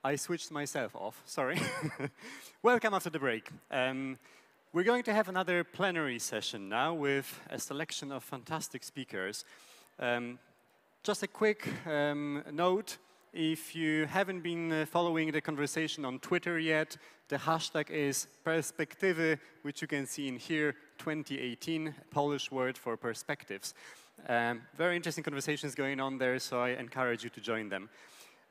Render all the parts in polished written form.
I switched myself off, sorry. Welcome after the break. We're going to have another plenary session now with a selection of fantastic speakers. Just a quick note, if you haven't been following the conversation on Twitter yet, the hashtag is perspektywy, which you can see in here, 2018, Polish word for perspectives. Very interesting conversations going on there, so I encourage you to join them.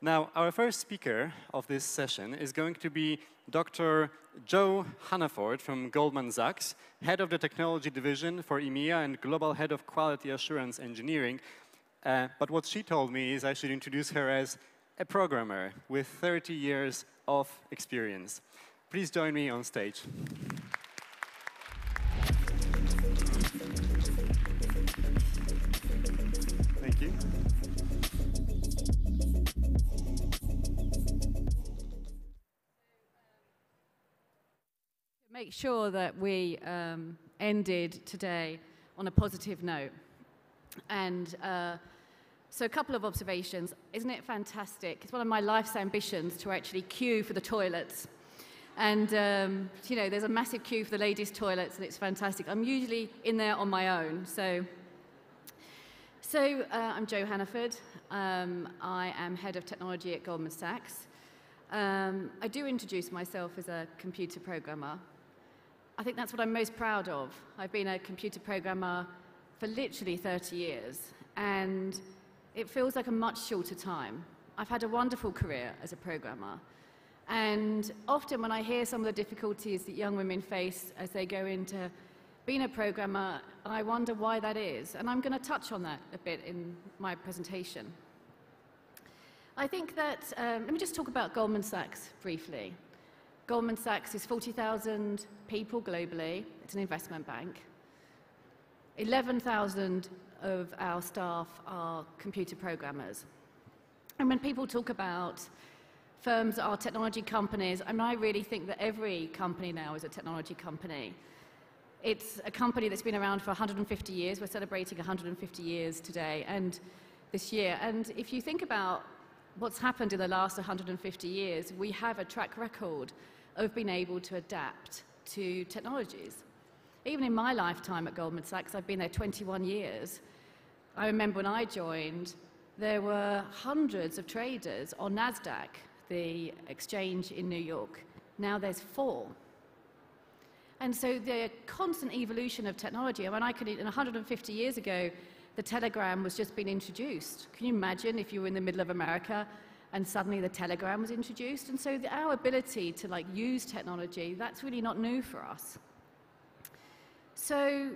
Now, our first speaker of this session is going to be Dr. Jo Hannaford from Goldman Sachs, Head of the Technology Division for EMEA and Global Head of Quality Assurance Engineering. But what she told me is I should introduce her as a programmer with 30 years of experience. Please join me on stage. Thank you. Make sure that we ended today on a positive note. And so a couple of observations. Isn't it fantastic? It's one of my life's ambitions to actually queue for the toilets. And, you know, there's a massive queue for the ladies' toilets, and it's fantastic. I'm usually in there on my own. So I'm Jo Hannaford. I am Head of Technology at Goldman Sachs. I do introduce myself as a computer programmer. I think that's what I'm most proud of. I've been a computer programmer for literally 30 years, and it feels like a much shorter time. I've had a wonderful career as a programmer, and often when I hear some of the difficulties that young women face as they go into being a programmer, I wonder why that is, and I'm going to touch on that a bit in my presentation. I think that, let me just talk about Goldman Sachs briefly. Goldman Sachs is 40,000 people globally. It's an investment bank. 11,000 of our staff are computer programmers. And when people talk about firms that are technology companies, I really think that every company now is a technology company. It's a company that's been around for 150 years. We're celebrating 150 years today and this year. And if you think about what's happened in the last 150 years, we have a track record of being able to adapt to technologies. Even in my lifetime at Goldman Sachs, I've been there 21 years. I remember when I joined, there were hundreds of traders on NASDAQ, the exchange in New York. Now there's 4. And so the constant evolution of technology, I could, 150 years ago, the telegram was just being introduced. Can you imagine if you were in the middle of America and suddenly the telegram was introduced? And so our ability to use technology, that's really not new for us. So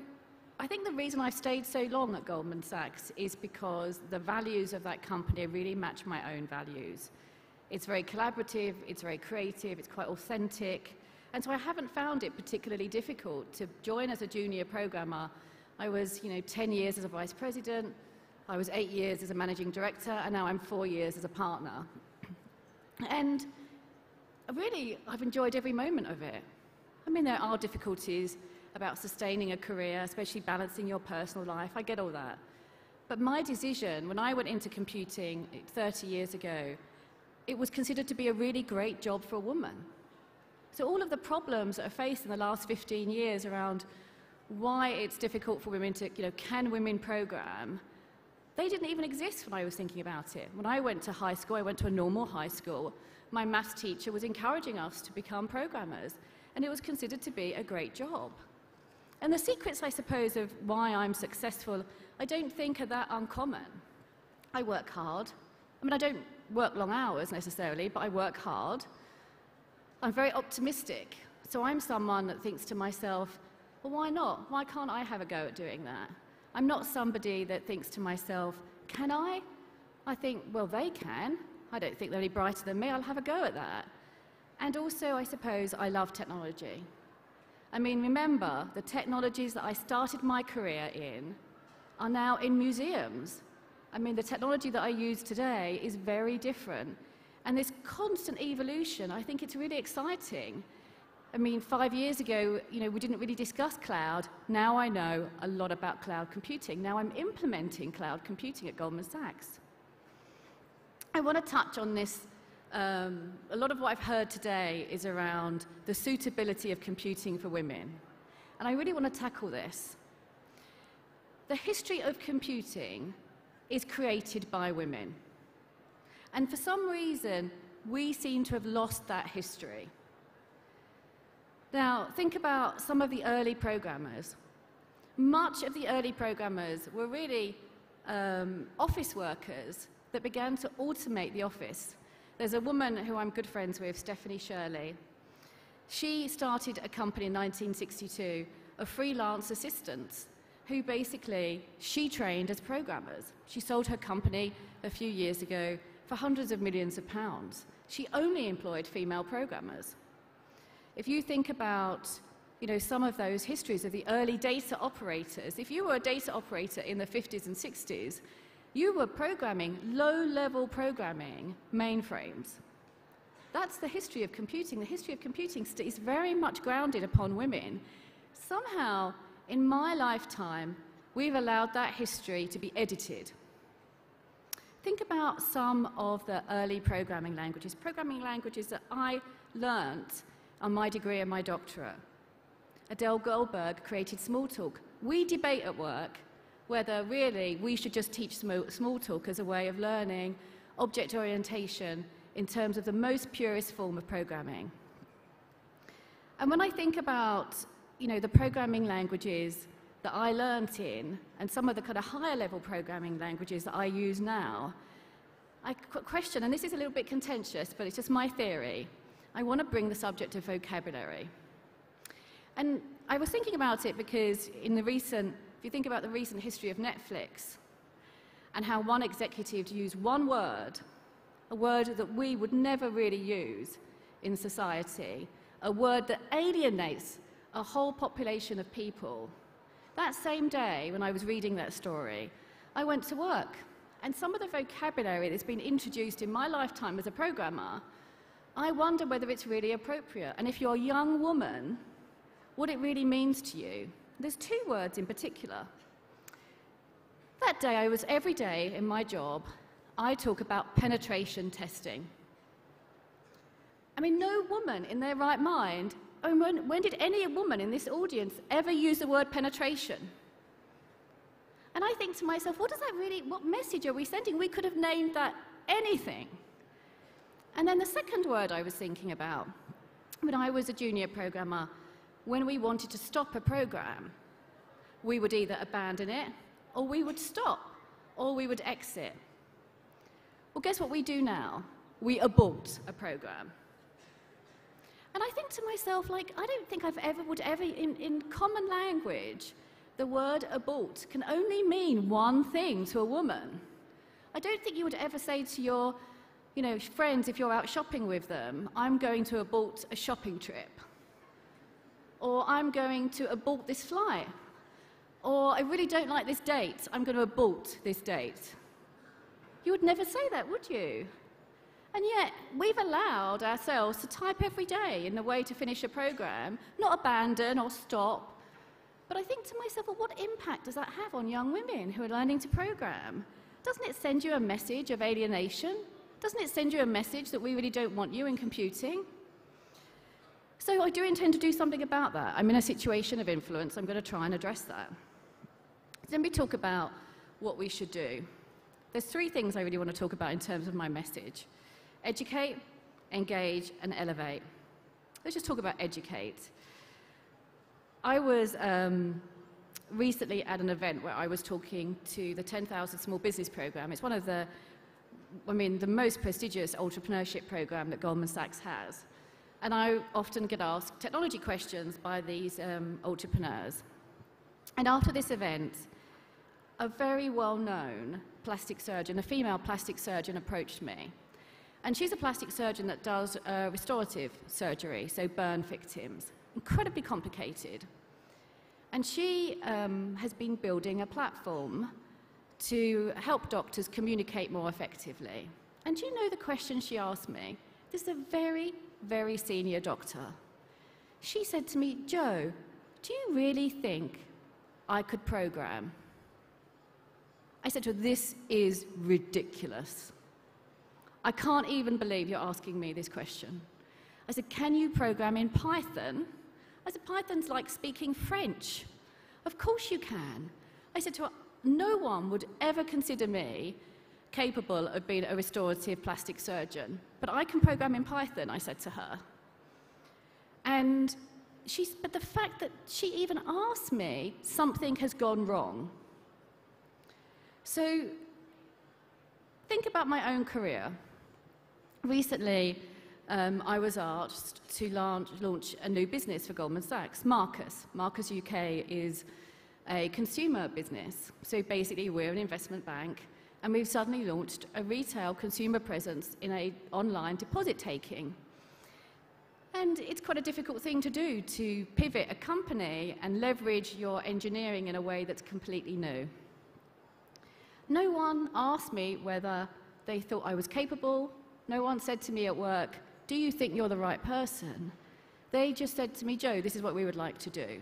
I think the reason I've stayed so long at Goldman Sachs is because the values of that company really match my own values. It's very collaborative, it's very creative, it's quite authentic. And so I haven't found it particularly difficult to join as a junior programmer. I was 10 years as a vice president, I was 8 years as a managing director, and now I'm 4 years as a partner. And really, I've enjoyed every moment of it. There are difficulties about sustaining a career, especially balancing your personal life. I get all that. But my decision, when I went into computing 30 years ago, it was considered to be a really great job for a woman. So all of the problems that are faced in the last 15 years around why it's difficult for women to, can women program, they didn't even exist when I was thinking about it. When I went to high school, I went to a normal high school, my maths teacher was encouraging us to become programmers, and it was considered to be a great job. And the secrets, I suppose, of why I'm successful, I don't think are that uncommon. I work hard. I don't work long hours necessarily, but I work hard. I'm very optimistic. So I'm someone that thinks to myself, well, why not? Why can't I have a go at doing that? I'm not somebody that thinks to myself, can I? I think, well, they can. I don't think they're any brighter than me. I'll have a go at that. And also, I suppose, I love technology. Remember, the technologies that I started my career in are now in museums. The technology that I use today is very different. And this constant evolution, I think it's really exciting. 5 years ago, we didn't really discuss cloud. Now I know a lot about cloud computing. Now I'm implementing cloud computing at Goldman Sachs. I want to touch on this a lot of what I've heard today is around the suitability of computing for women. And I really want to tackle this. The history of computing is created by women. And for some reason, we seem to have lost that history. Now, think about some of the early programmers. Much of the early programmers were really office workers that began to automate the office. There's a woman who I'm good friends with, Stephanie Shirley. She started a company in 1962 of freelance assistants who basically she trained as programmers. She sold her company a few years ago for hundreds of millions of pounds. She only employed female programmers. If you think about some of those histories of the early data operators, if you were a data operator in the 50s and 60s, you were programming low-level programming mainframes. That's the history of computing. The history of computing is very much grounded upon women. Somehow, in my lifetime, we've allowed that history to be edited. Think about some of the early programming languages that I learnt on my degree and my doctorate. Adele Goldberg created Smalltalk. We debate at work whether really we should just teach Smalltalk as a way of learning object orientation in terms of the most purest form of programming. And when I think about the programming languages that I learnt in, and some of the kind of higher level programming languages that I use now, I question, and this is a little bit contentious, but it's just my theory, I want to bring the subject of vocabulary. And I was thinking about it because if you think about the recent history of Netflix, and how one executive used one word, a word that we would never really use in society, a word that alienates a whole population of people. That same day, when I was reading that story, I went to work, and some of the vocabulary that's been introduced in my lifetime as a programmer, I wonder whether it's really appropriate, and if you're a young woman, what it really means to you. There's two words in particular. That day, every day in my job, I talk about penetration testing. I mean, no woman in their right mind, when did any woman in this audience ever use the word penetration? And I think to myself, what message are we sending? We could have named that anything. And then the second word I was thinking about, when I was a junior programmer, when we wanted to stop a program, we would either abandon it, or we would stop, or we would exit. Well, guess what we do now? We abort a program. And I think to myself, I don't think in common language, the word abort can only mean one thing to a woman. I don't think you would ever say to your friends, if you're out shopping with them, I'm going to abort a shopping trip. Or I'm going to abort this flight. Or I really don't like this date, I'm going to abort this date. You would never say that, would you? And yet, we've allowed ourselves to type every day in the way to finish a program, not abandon or stop. But I think to myself, well, what impact does that have on young women who are learning to program? Doesn't it send you a message of alienation? Doesn't it send you a message that we really don't want you in computing? So I do intend to do something about that. I'm in a situation of influence. I'm going to try and address that. Then we talk about what we should do. There's three things I really want to talk about in terms of my message. Educate, engage, and elevate. Let's just talk about educate. I was recently at an event where I was talking to the 10,000 Small Business Program. It's one of the most prestigious entrepreneurship program that Goldman Sachs has. And I often get asked technology questions by these entrepreneurs. And after this event, a very well-known plastic surgeon, a female plastic surgeon, approached me. And she's a plastic surgeon that does restorative surgery, so burn victims. Incredibly complicated. And she has been building a platform to help doctors communicate more effectively. And do you know the question she asked me? This is a very, very senior doctor. She said to me, "Jo, do you really think I could program?" I said to her, "This is ridiculous. I can't even believe you're asking me this question. I said, can you program in Python? I said, Python's like speaking French. Of course you can. I said to her, no one would ever consider me capable of being a restorative plastic surgeon, but I can program in Python, I said to her. And but the fact that she even asked me, something has gone wrong. So think about my own career. Recently, I was asked to launch a new business for Goldman Sachs, Marcus. Marcus UK is a consumer business. So basically, we're an investment bank, and we've suddenly launched a retail consumer presence in an online deposit taking. And it's quite a difficult thing to do, to pivot a company and leverage your engineering in a way that's completely new. No one asked me whether they thought I was capable. No one said to me at work, do you think you're the right person? They just said to me, Jo, this is what we would like to do.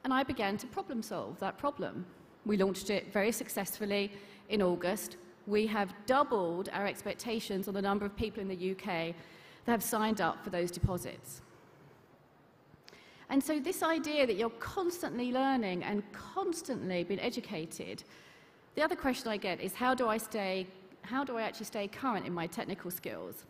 And I began to problem solve that problem. We launched it very successfully in August. We have doubled our expectations on the number of people in the UK that have signed up for those deposits. And so this idea that you're constantly learning and constantly being educated, the other question I get is how do I actually stay current in my technical skills?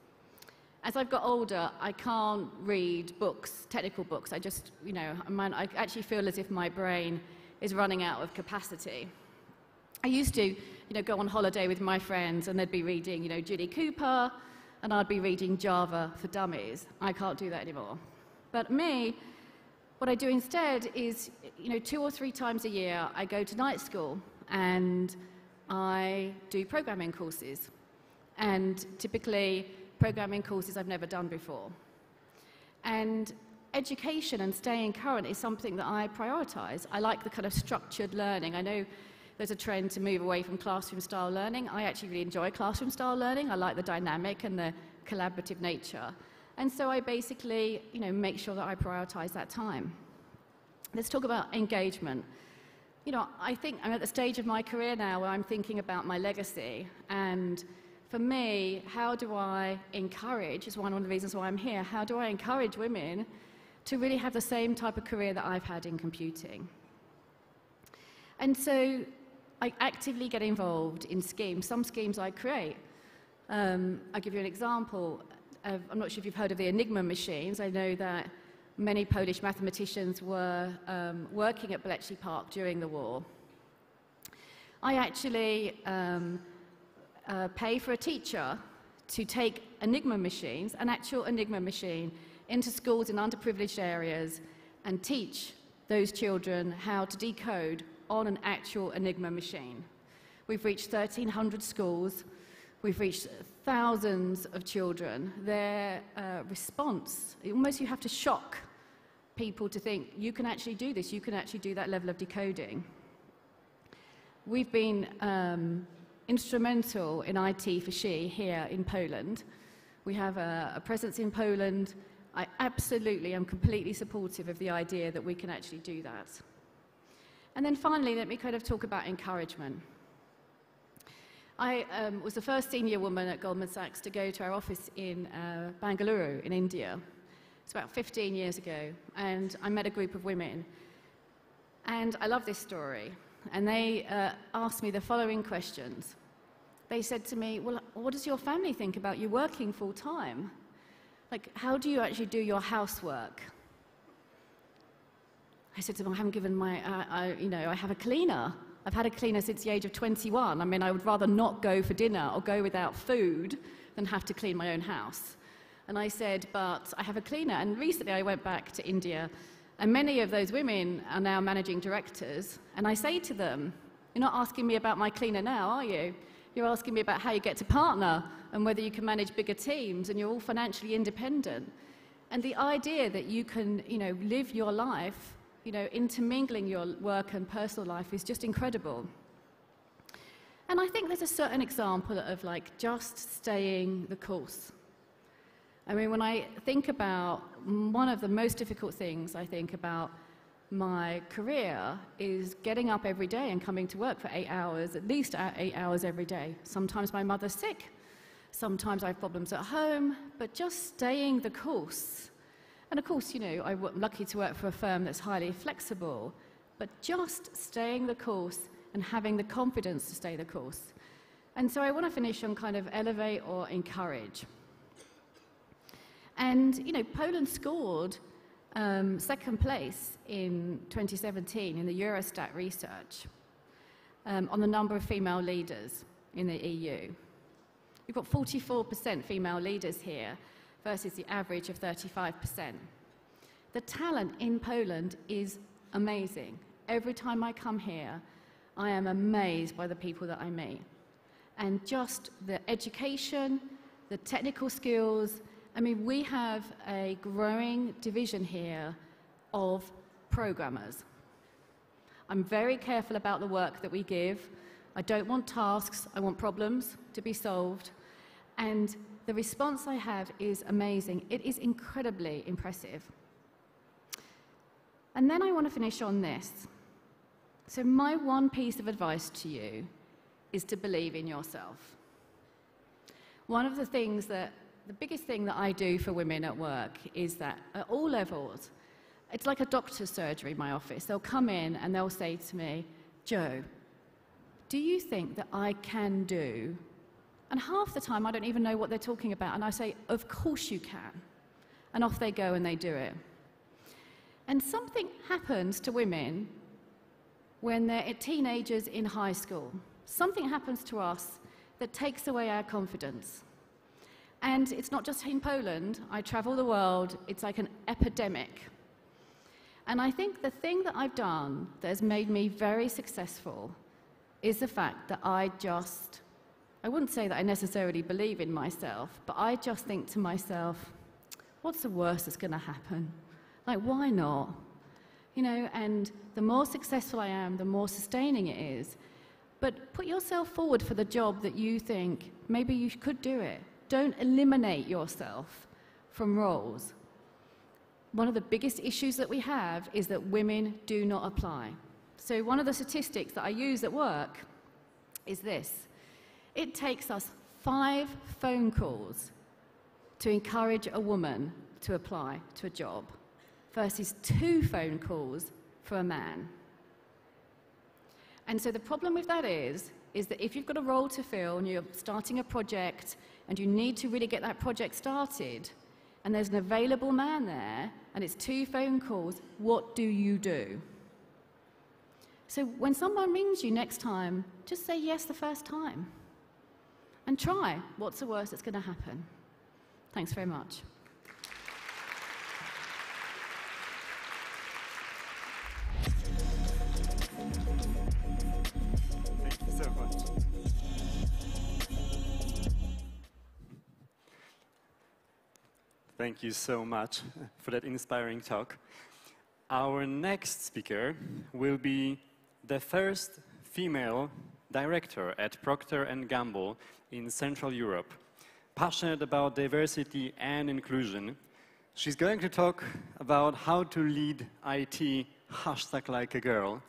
As I've got older, I can't read books, technical books. I just, I actually feel as if my brain is running out of capacity. I used to, go on holiday with my friends and they'd be reading, Julie Cooper, and I'd be reading Java for Dummies. I can't do that anymore. But me, what I do instead is, 2 or 3 times a year, I go to night school and I do programming courses. And typically, programming courses I've never done before. And education and staying current is something that I prioritize. I like the kind of structured learning. I know there's a trend to move away from classroom-style learning. I actually really enjoy classroom-style learning. I like the dynamic and the collaborative nature. And so I basically, make sure that I prioritize that time. Let's talk about engagement. I think I'm at the stage of my career now where I'm thinking about my legacy. And for me, how do I encourage, is one of the reasons why I'm here, how do I encourage women to really have the same type of career that I've had in computing? And so I actively get involved in schemes. Some schemes I create. I'll give you an example. I'm not sure if you've heard of the Enigma machines. I know that many Polish mathematicians were working at Bletchley Park during the war. I actually pay for a teacher to take Enigma machines, an actual Enigma machine, into schools in underprivileged areas and teach those children how to decode on an actual Enigma machine. We've reached 1,300 schools. We've reached thousands of children. Their response, almost you have to shock people to think, you can actually do this, you can actually do that level of decoding. We've been instrumental in IT for She here in Poland. We have a presence in Poland. I absolutely am completely supportive of the idea that we can actually do that. And then finally, let me kind of talk about encouragement. I was the first senior woman at Goldman Sachs to go to our office in Bangalore in India. It's about 15 years ago, and I met a group of women. And I love this story. And they asked me the following questions. They said to me, well, what does your family think about you working full time? Like, how do you actually do your housework? I said to them, I haven't given I have a cleaner. I've had a cleaner since the age of 21. I mean, I would rather not go for dinner or go without food than have to clean my own house. And I said, but I have a cleaner. And recently I went back to India, and many of those women are now managing directors. And I say to them, you're not asking me about my cleaner now, are you? You're asking me about how you get to partner and whether you can manage bigger teams, and you're all financially independent. And the idea that you can, live your life, intermingling your work and personal life is just incredible. And I think there's a certain example of just staying the course. I mean, when I think about one of the most difficult things I think about my career is getting up every day and coming to work for 8 hours, at least 8 hours every day. Sometimes my mother's sick. Sometimes I have problems at home, but just staying the course. And of course, you know, I'm lucky to work for a firm that's highly flexible, but just staying the course and having the confidence to stay the course. And so I want to finish on kind of elevate or encourage. And, you know, Poland scored second place in 2017 in the Eurostat research on the number of female leaders in the EU. We've got 44% female leaders here versus the average of 35%. The talent in Poland is amazing. Every time I come here, I am amazed by the people that I meet. And just the education, the technical skills. I mean, we have a growing division here of programmers. I'm very careful about the work that we give. I don't want tasks, I want problems to be solved. And the response I have is amazing. It is incredibly impressive. And then I want to finish on this. So my one piece of advice to you is to believe in yourself. One of the things that, the biggest thing that I do for women at work is that at all levels, it's like a doctor's surgery in my office. They'll come in and they'll say to me, "Jo, do you think that I can do?" And half the time I don't even know what they're talking about. And I say, "Of course you can." And off they go and they do it. And something happens to women when they're teenagers in high school. Something happens to us that takes away our confidence. And it's not just in Poland. I travel the world. It's like an epidemic. And I think the thing that I've done that has made me very successful is the fact that I wouldn't say that I necessarily believe in myself, but I just think to myself, what's the worst that's going to happen? Like, why not? You know, and the more successful I am, the more sustaining it is. But put yourself forward for the job that you think maybe you could do it. Don't eliminate yourself from roles. One of the biggest issues that we have is that women do not apply. So one of the statistics that I use at work is this. It takes us 5 phone calls to encourage a woman to apply to a job versus 2 phone calls for a man. And so the problem with that is that if you've got a role to fill and you're starting a project and you need to really get that project started and there's an available man there and it's 2 phone calls, what do you do? So when someone rings you next time, just say yes the first time. And try. What's the worst that's going to happen? Thanks very much. Thank you so much. Thank you so much for that inspiring talk. Our next speaker will be the first female director at Procter & Gamble in Central Europe, passionate about diversity and inclusion. She's going to talk about how to lead IT #like a girl.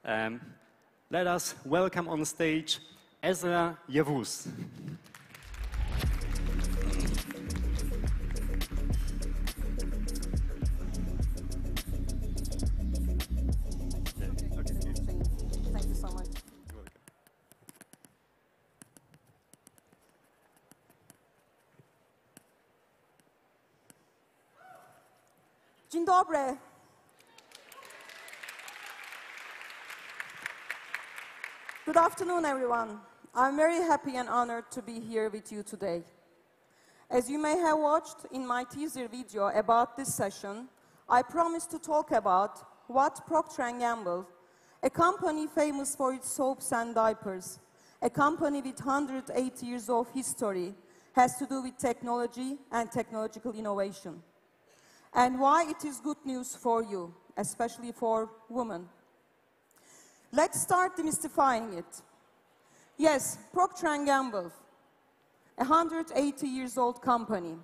Let us welcome on stage Ezra Yavuz. Thank you so much. Dzień dobry. Good afternoon, everyone. I'm very happy and honored to be here with you today. As you may have watched in my teaser video about this session, I promised to talk about what Procter & Gamble, a company famous for its soaps and diapers, a company with 180 years of history, has to do with technology and technological innovation, and why it is good news for you, especially for women. Let's start demystifying it. Yes, Procter & Gamble, a 180 years old company,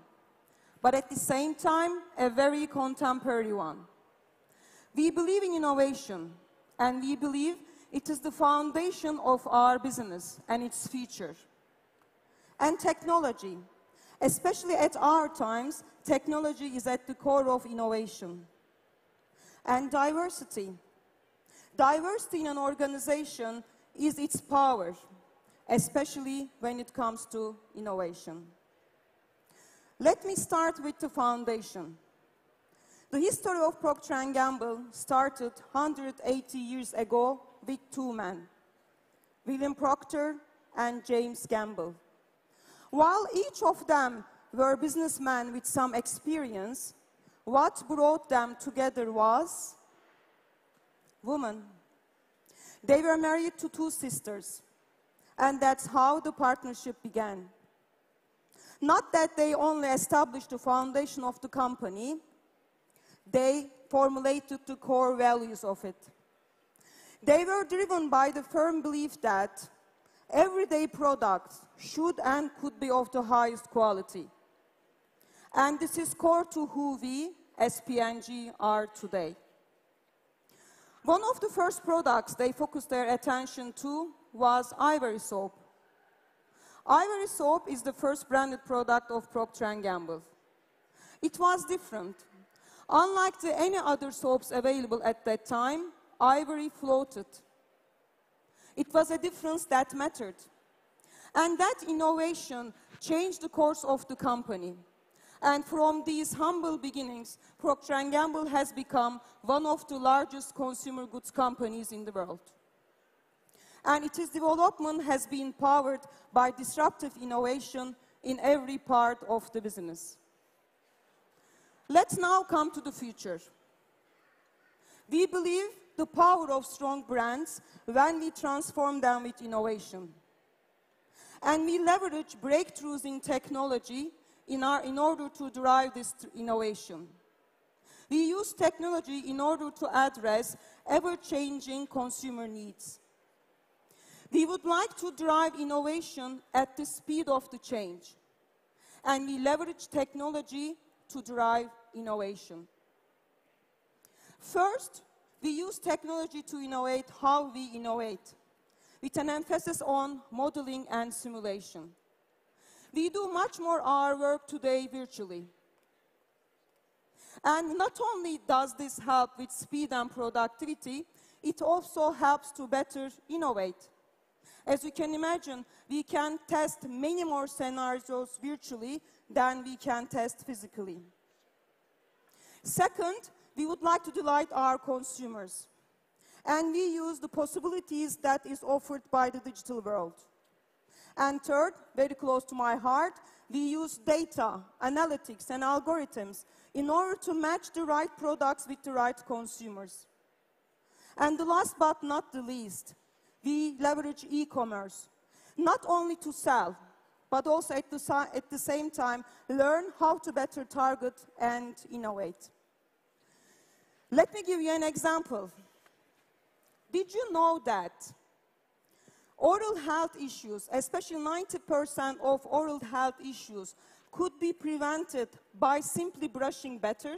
but at the same time, a very contemporary one. We believe in innovation, and we believe it is the foundation of our business and its future. and technology. Especially at our times, technology is at the core of innovation. And diversity. Diversity in an organization is its power, especially when it comes to innovation. Let me start with the foundation. The history of Procter & Gamble started 180 years ago with two men, William Procter and James Gamble. While each of them were businessmen with some experience, what brought them together was women. They were married to two sisters, and that's how the partnership began. Not that they only established the foundation of the company, they formulated the core values of it. They were driven by the firm belief that everyday products should and could be of the highest quality. And this is core to who we, as P&G, are today. One of the first products they focused their attention to was Ivory soap. Ivory soap is the first branded product of Procter & Gamble. It was different. Unlike any other soaps available at that time, Ivory floated. It was a difference that mattered. And that innovation changed the course of the company. And from these humble beginnings, Procter & Gamble has become one of the largest consumer goods companies in the world. And its development has been powered by disruptive innovation in every part of the business. Let's now come to the future. We believe the power of strong brands when we transform them with innovation. And we leverage breakthroughs in technology in order to drive this innovation. We use technology in order to address ever-changing consumer needs. We would like to drive innovation at the speed of the change. And we leverage technology to drive innovation. First, we use technology to innovate how we innovate, with an emphasis on modeling and simulation. We do much more our work today virtually. And not only does this help with speed and productivity, it also helps to better innovate. As you can imagine, we can test many more scenarios virtually than we can test physically. Second, we would like to delight our consumers. And we use the possibilities that is offered by the digital world. And third, very close to my heart, we use data, analytics, and algorithms in order to match the right products with the right consumers. And the last but not the least, we leverage e-commerce, not only to sell, but also at the same time learn how to better target and innovate. Let me give you an example. Did you know that oral health issues, especially 90% of oral health issues, could be prevented by simply brushing better?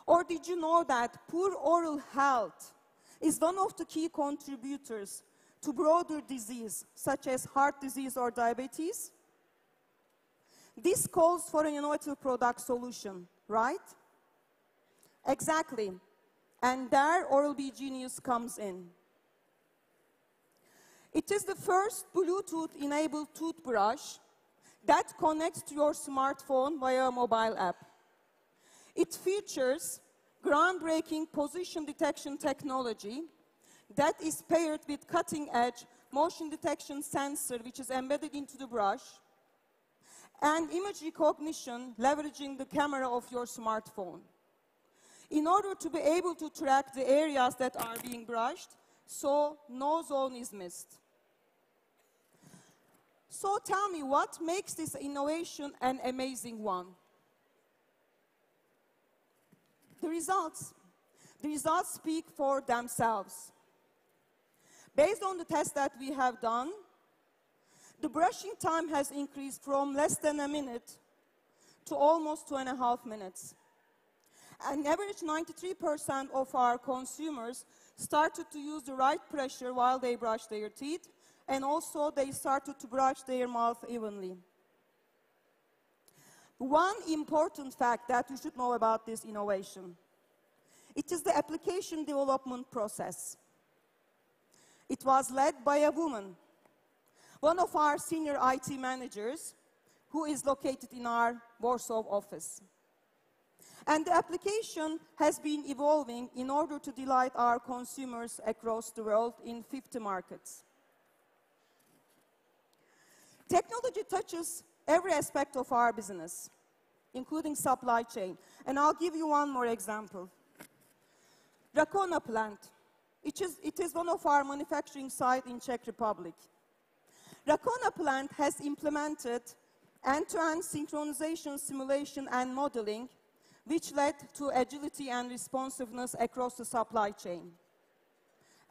Or did you know that poor oral health is one of the key contributors to broader disease, such as heart disease or diabetes? This calls for an innovative product solution, right? Exactly. And there Oral-B Genius comes in. It is the first Bluetooth-enabled toothbrush that connects to your smartphone via a mobile app. It features groundbreaking position detection technology that is paired with cutting-edge motion detection sensor, which is embedded into the brush, and image recognition leveraging the camera of your smartphone, in order to be able to track the areas that are being brushed, so no zone is missed. So tell me, what makes this innovation an amazing one? The results. The results speak for themselves. Based on the tests that we have done, the brushing time has increased from less than a minute to almost 2.5 minutes. An average 93% of our consumers started to use the right pressure while they brush their teeth, and also they started to brush their mouth evenly. One important fact that you should know about this innovation, it is the application development process. It was led by a woman, one of our senior IT managers, who is located in our Warsaw office. And the application has been evolving in order to delight our consumers across the world in 50 markets. Technology touches every aspect of our business, including supply chain. And I'll give you one more example. Rakona plant. It is one of our manufacturing sites in Czech Republic. Rakona plant has implemented end-to-end synchronization, simulation, and modeling, which led to agility and responsiveness across the supply chain.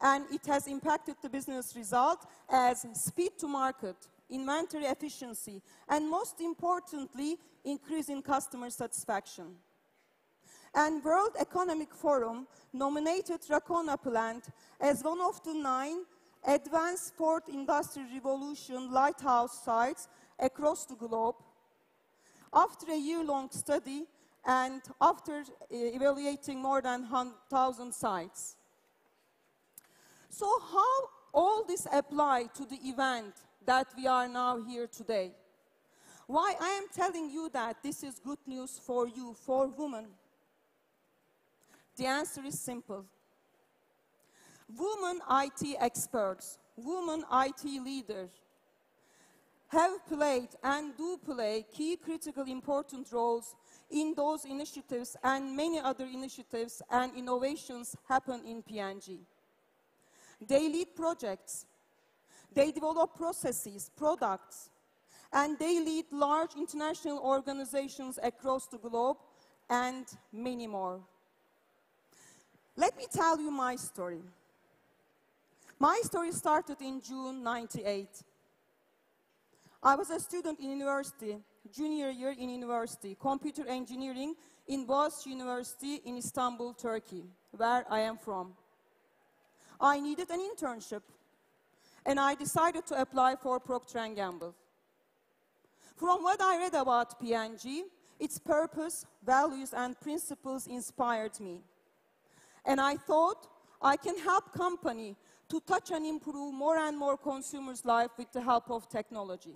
And it has impacted the business result as speed to market, inventory efficiency, and most importantly, increase in customer satisfaction. And World Economic Forum nominated Rakona plant as one of the 9 advanced fourth industrial revolution lighthouse sites across the globe after a year-long study and after evaluating more than 1,000 sites. So how all this apply to the event that we are now here today? Why I am telling you that this is good news for you, for women? The answer is simple. Women IT experts, women IT leaders have played and do play key critical important roles in those initiatives and many other initiatives and innovations happen in P&G. They lead projects, they develop processes, products, and they lead large international organizations across the globe and many more. Let me tell you my story. My story started in June '98. I was a student in university, junior year in university, computer engineering in Boğaziçi University in Istanbul, Turkey, where I am from. I needed an internship, and I decided to apply for Procter & Gamble. From what I read about P&G, its purpose, values, and principles inspired me. And I thought I can help company to touch and improve more and more consumers' life with the help of technology.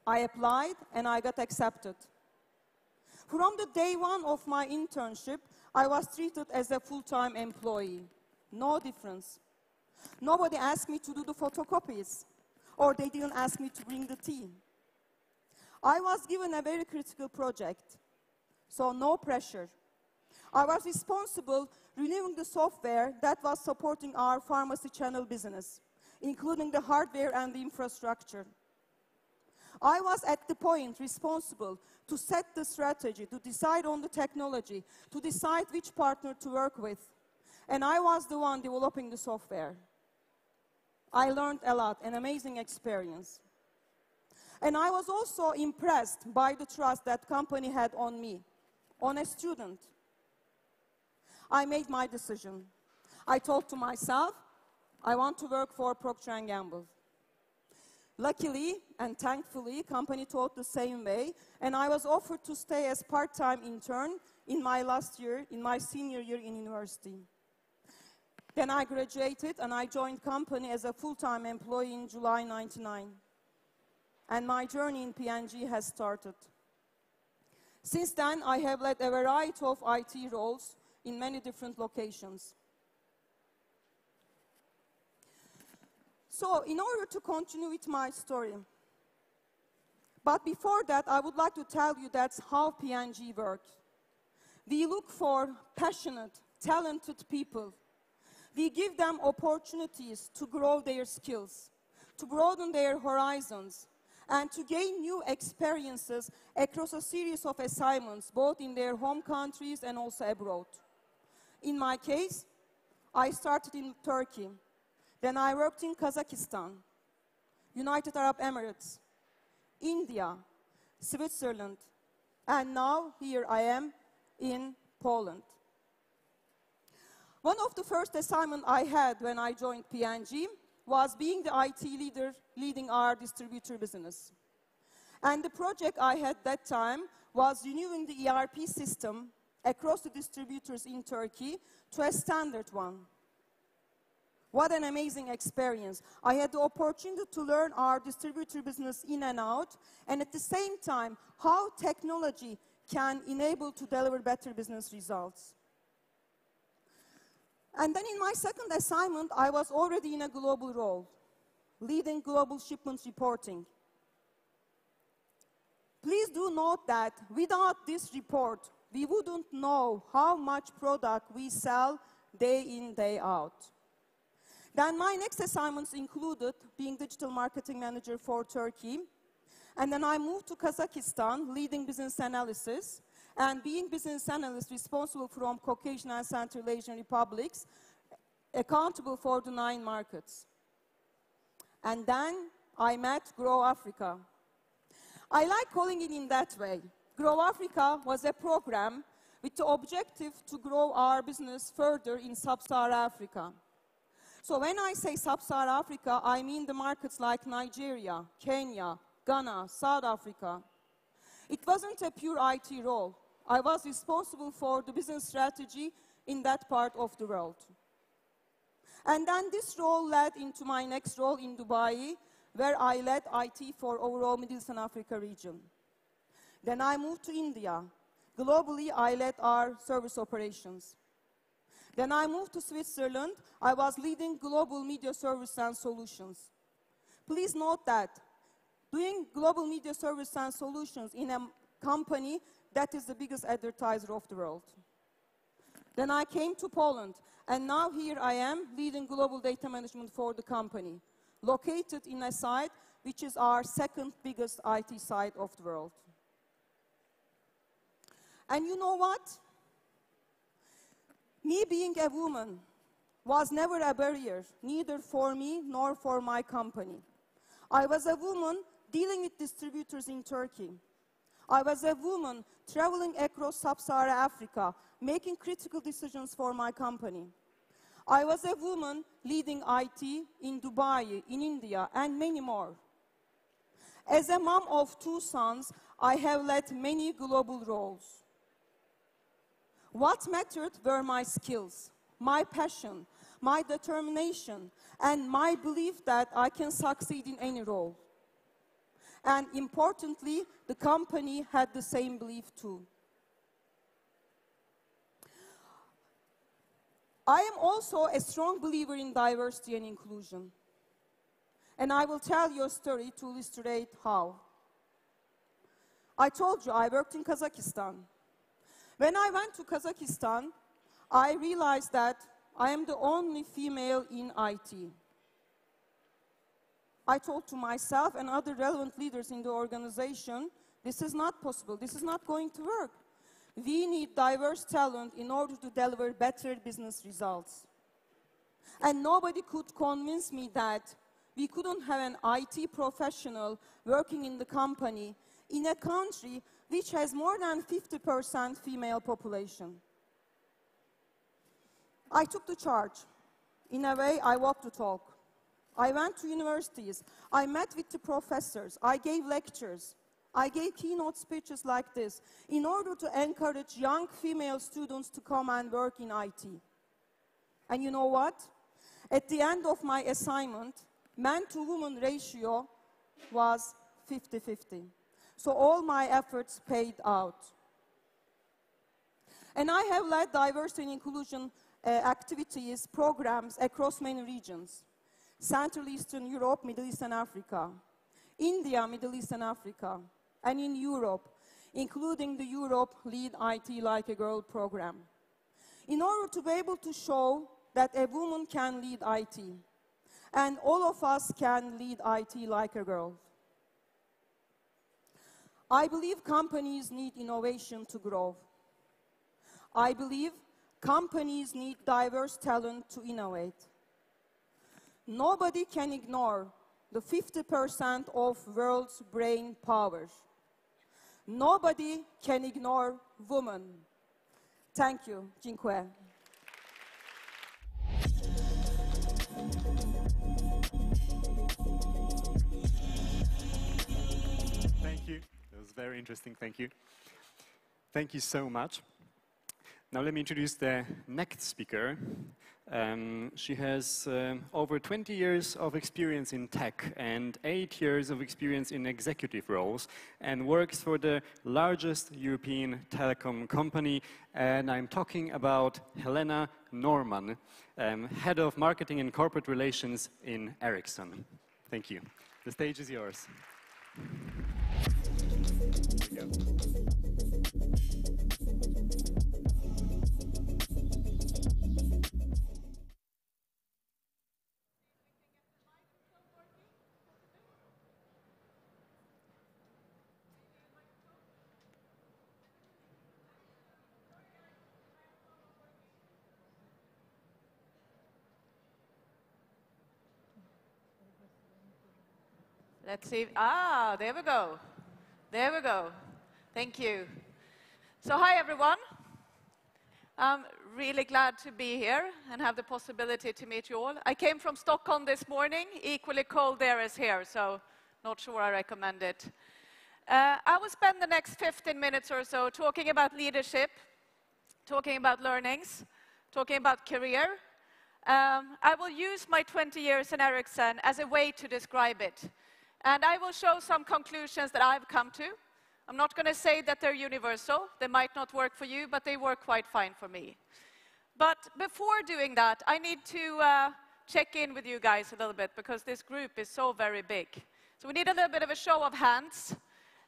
I applied and I got accepted. From the day one of my internship, I was treated as a full-time employee. No difference. Nobody asked me to do the photocopies, or they didn't ask me to bring the tea. I was given a very critical project, so no pressure. I was responsible renewing the software that was supporting our pharmacy channel business, including the hardware and the infrastructure. I was at the point responsible to set the strategy, to decide on the technology, to decide which partner to work with. And I was the one developing the software. I learned a lot, an amazing experience. And I was also impressed by the trust that company had on me, on a student. I made my decision. I told to myself, I want to work for Procter & Gamble. Luckily and thankfully, company thought the same way, and I was offered to stay as part-time intern in my last year, in my senior year in university. Then I graduated and I joined company as a full-time employee in July '99. And my journey in P&G has started. Since then, I have led a variety of IT roles in many different locations. So, in order to continue with my story, but before that, I would like to tell you that's how P&G works. We look for passionate, talented people. We give them opportunities to grow their skills, to broaden their horizons, and to gain new experiences across a series of assignments, both in their home countries and also abroad. In my case, I started in Turkey. Then I worked in Kazakhstan, United Arab Emirates, India, Switzerland, and now here I am in Poland. One of the first assignments I had when I joined P&G was being the IT leader leading our distributor business. And the project I had that time was renewing the ERP system across the distributors in Turkey to a standard one. What an amazing experience. I had the opportunity to learn our distributor business in and out, and at the same time, how technology can enable to deliver better business results. And then in my second assignment, I was already in a global role, leading global shipment reporting. Please do note that without this report, we wouldn't know how much product we sell day in, day out. Then my next assignments included being digital marketing manager for Turkey. And then I moved to Kazakhstan, leading business analysis, and being business analyst responsible from Caucasian and Central Asian republics, accountable for the 9 markets. And then I met Grow Africa. I like calling it in that way. Grow Africa was a program with the objective to grow our business further in Sub-Saharan Africa. So when I say Sub-Saharan Africa, I mean the markets like Nigeria, Kenya, Ghana, South Africa. It wasn't a pure IT role. I was responsible for the business strategy in that part of the world. And then this role led into my next role in Dubai, where I led IT for overall Middle East and Africa region. Then I moved to India. Globally, I led our service operations. Then I moved to Switzerland. I was leading global media service and solutions. Please note that doing global media service and solutions in a company that is the biggest advertiser of the world. Then I came to Poland, and now here I am leading global data management for the company, located in a site which is our second biggest IT site of the world. And you know what? Me being a woman was never a barrier, neither for me nor for my company. I was a woman dealing with distributors in Turkey. I was a woman traveling across Sub-Saharan Africa, making critical decisions for my company. I was a woman leading IT in Dubai, in India, and many more. As a mom of 2 sons, I have led many global roles. What mattered were my skills, my passion, my determination, and my belief that I can succeed in any role. And importantly, the company had the same belief too. I am also a strong believer in diversity and inclusion. And I will tell you a story to illustrate how. I told you I worked in Kazakhstan. When I went to Kazakhstan, I realized that I am the only female in IT. I told to myself and other relevant leaders in the organization, this is not possible, this is not going to work. We need diverse talent in order to deliver better business results. And nobody could convince me that we couldn't have an IT professional working in the company in a country which has more than 50% female population. I took the charge. In a way, I walked the talk. I went to universities. I met with the professors. I gave lectures. I gave keynote speeches like this in order to encourage young female students to come and work in IT. And you know what? At the end of my assignment, man-to-woman ratio was 50-50. So all my efforts paid out. And I have led diversity and inclusion activities, programs across many regions. Central Eastern Europe, Middle East and Africa. India, Middle East and Africa. And in Europe, including the Europe Lead IT Like a Girl program. In order to be able to show that a woman can lead IT. And all of us can lead IT like a girl. I believe companies need innovation to grow. I believe companies need diverse talent to innovate. Nobody can ignore the 50% of world's brain power. Nobody can ignore women. Thank you. Dziękuję. Thank you. That was very interesting. Thank you. Thank you so much. Now let me introduce the next speaker. She has over 20 years of experience in tech and 8 years of experience in executive roles and works for the largest European telecom company. And I'm talking about Helena Norman, Head of Marketing and Corporate Relations in Ericsson. Thank you. The stage is yours. Here we go. Let's see. Ah, there we go. There we go. Thank you. So hi, everyone. I'm really glad to be here and have the possibility to meet you all. I came from Stockholm this morning, equally cold there as here, so not sure I recommend it. I will spend the next 15 minutes or so talking about leadership, talking about learnings, talking about career. I will use my 20 years in Ericsson as a way to describe it. And I will show some conclusions that I've come to. I'm not going to say that they're universal. They might not work for you, but they work quite fine for me. But before doing that, I need to check in with you guys a little bit, because this group is so very big. So we need a little bit of a show of hands.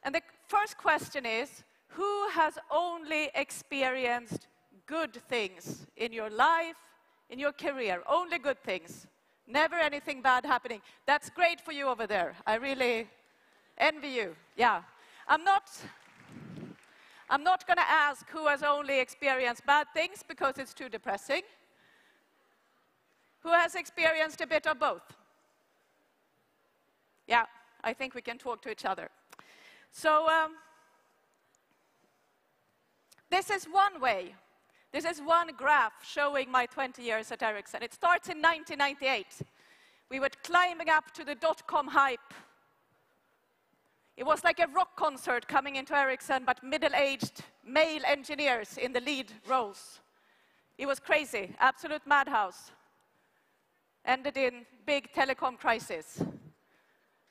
And the first question is, who has only experienced good things in your life, in your career? Only good things. Never anything bad happening. That's great for you over there. I really envy you. Yeah. I'm not going to ask who has only experienced bad things, because it's too depressing. Who has experienced a bit of both? Yeah, I think we can talk to each other. So this is one way. This is one graph showing my 20 years at Ericsson. It starts in 1998. We were climbing up to the dot-com hype. It was like a rock concert coming into Ericsson, but middle-aged male engineers in the lead roles. It was crazy, absolute madhouse. Ended in big telecom crisis.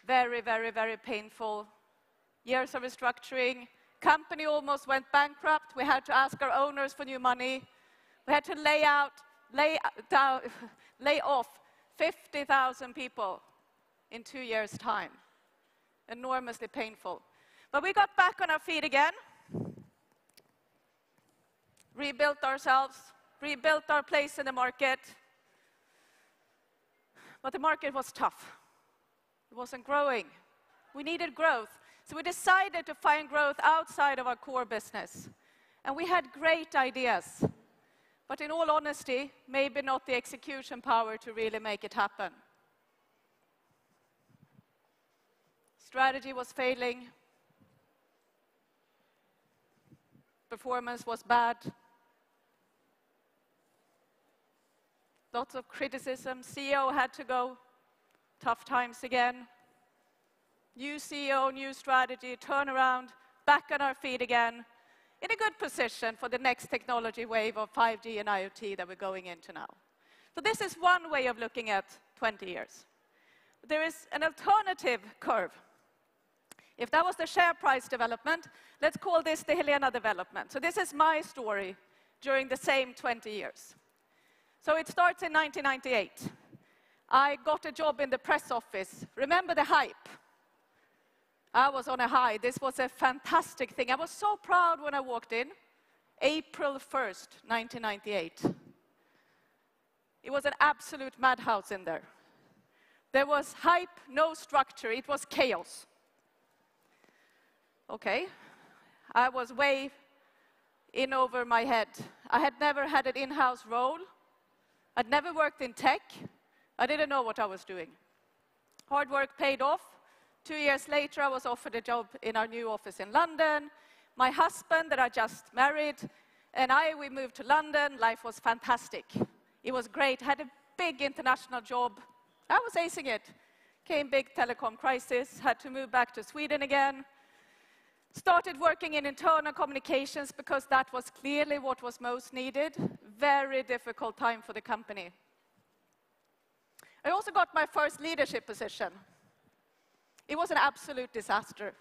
Very, very, very painful. Years of restructuring. Company almost went bankrupt. We had to ask our owners for new money. We had to lay off 50,000 people in 2 years' time. Enormously painful. But we got back on our feet again. Rebuilt ourselves. Rebuilt our place in the market. But the market was tough. It wasn't growing. We needed growth. So we decided to find growth outside of our core business. And we had great ideas. But in all honesty, maybe not the execution power to really make it happen. Strategy was failing. Performance was bad. Lots of criticism. CEO had to go. Tough times again. New CEO, new strategy, turnaround, back on our feet again, in a good position for the next technology wave of 5G and IoT that we're going into now. So this is one way of looking at 20 years. There is an alternative curve. If that was the share price development, let's call this the Helena development. So this is my story during the same 20 years. So it starts in 1998. I got a job in the press office. Remember the hype? I was on a high. This was a fantastic thing. I was so proud when I walked in. April 1st, 1998. It was an absolute madhouse in there. There was hype, no structure. It was chaos. Okay. I was way in over my head. I had never had an in-house role. I'd never worked in tech. I didn't know what I was doing. Hard work paid off. 2 years later, I was offered a job in our new office in London. My husband that I just married and we moved to London. Life was fantastic. It was great. Had a big international job. I was acing it. Came big telecom crisis. Had to move back to Sweden again. Started working in internal communications because that was clearly what was most needed. Very difficult time for the company. I also got my first leadership position. It was an absolute disaster.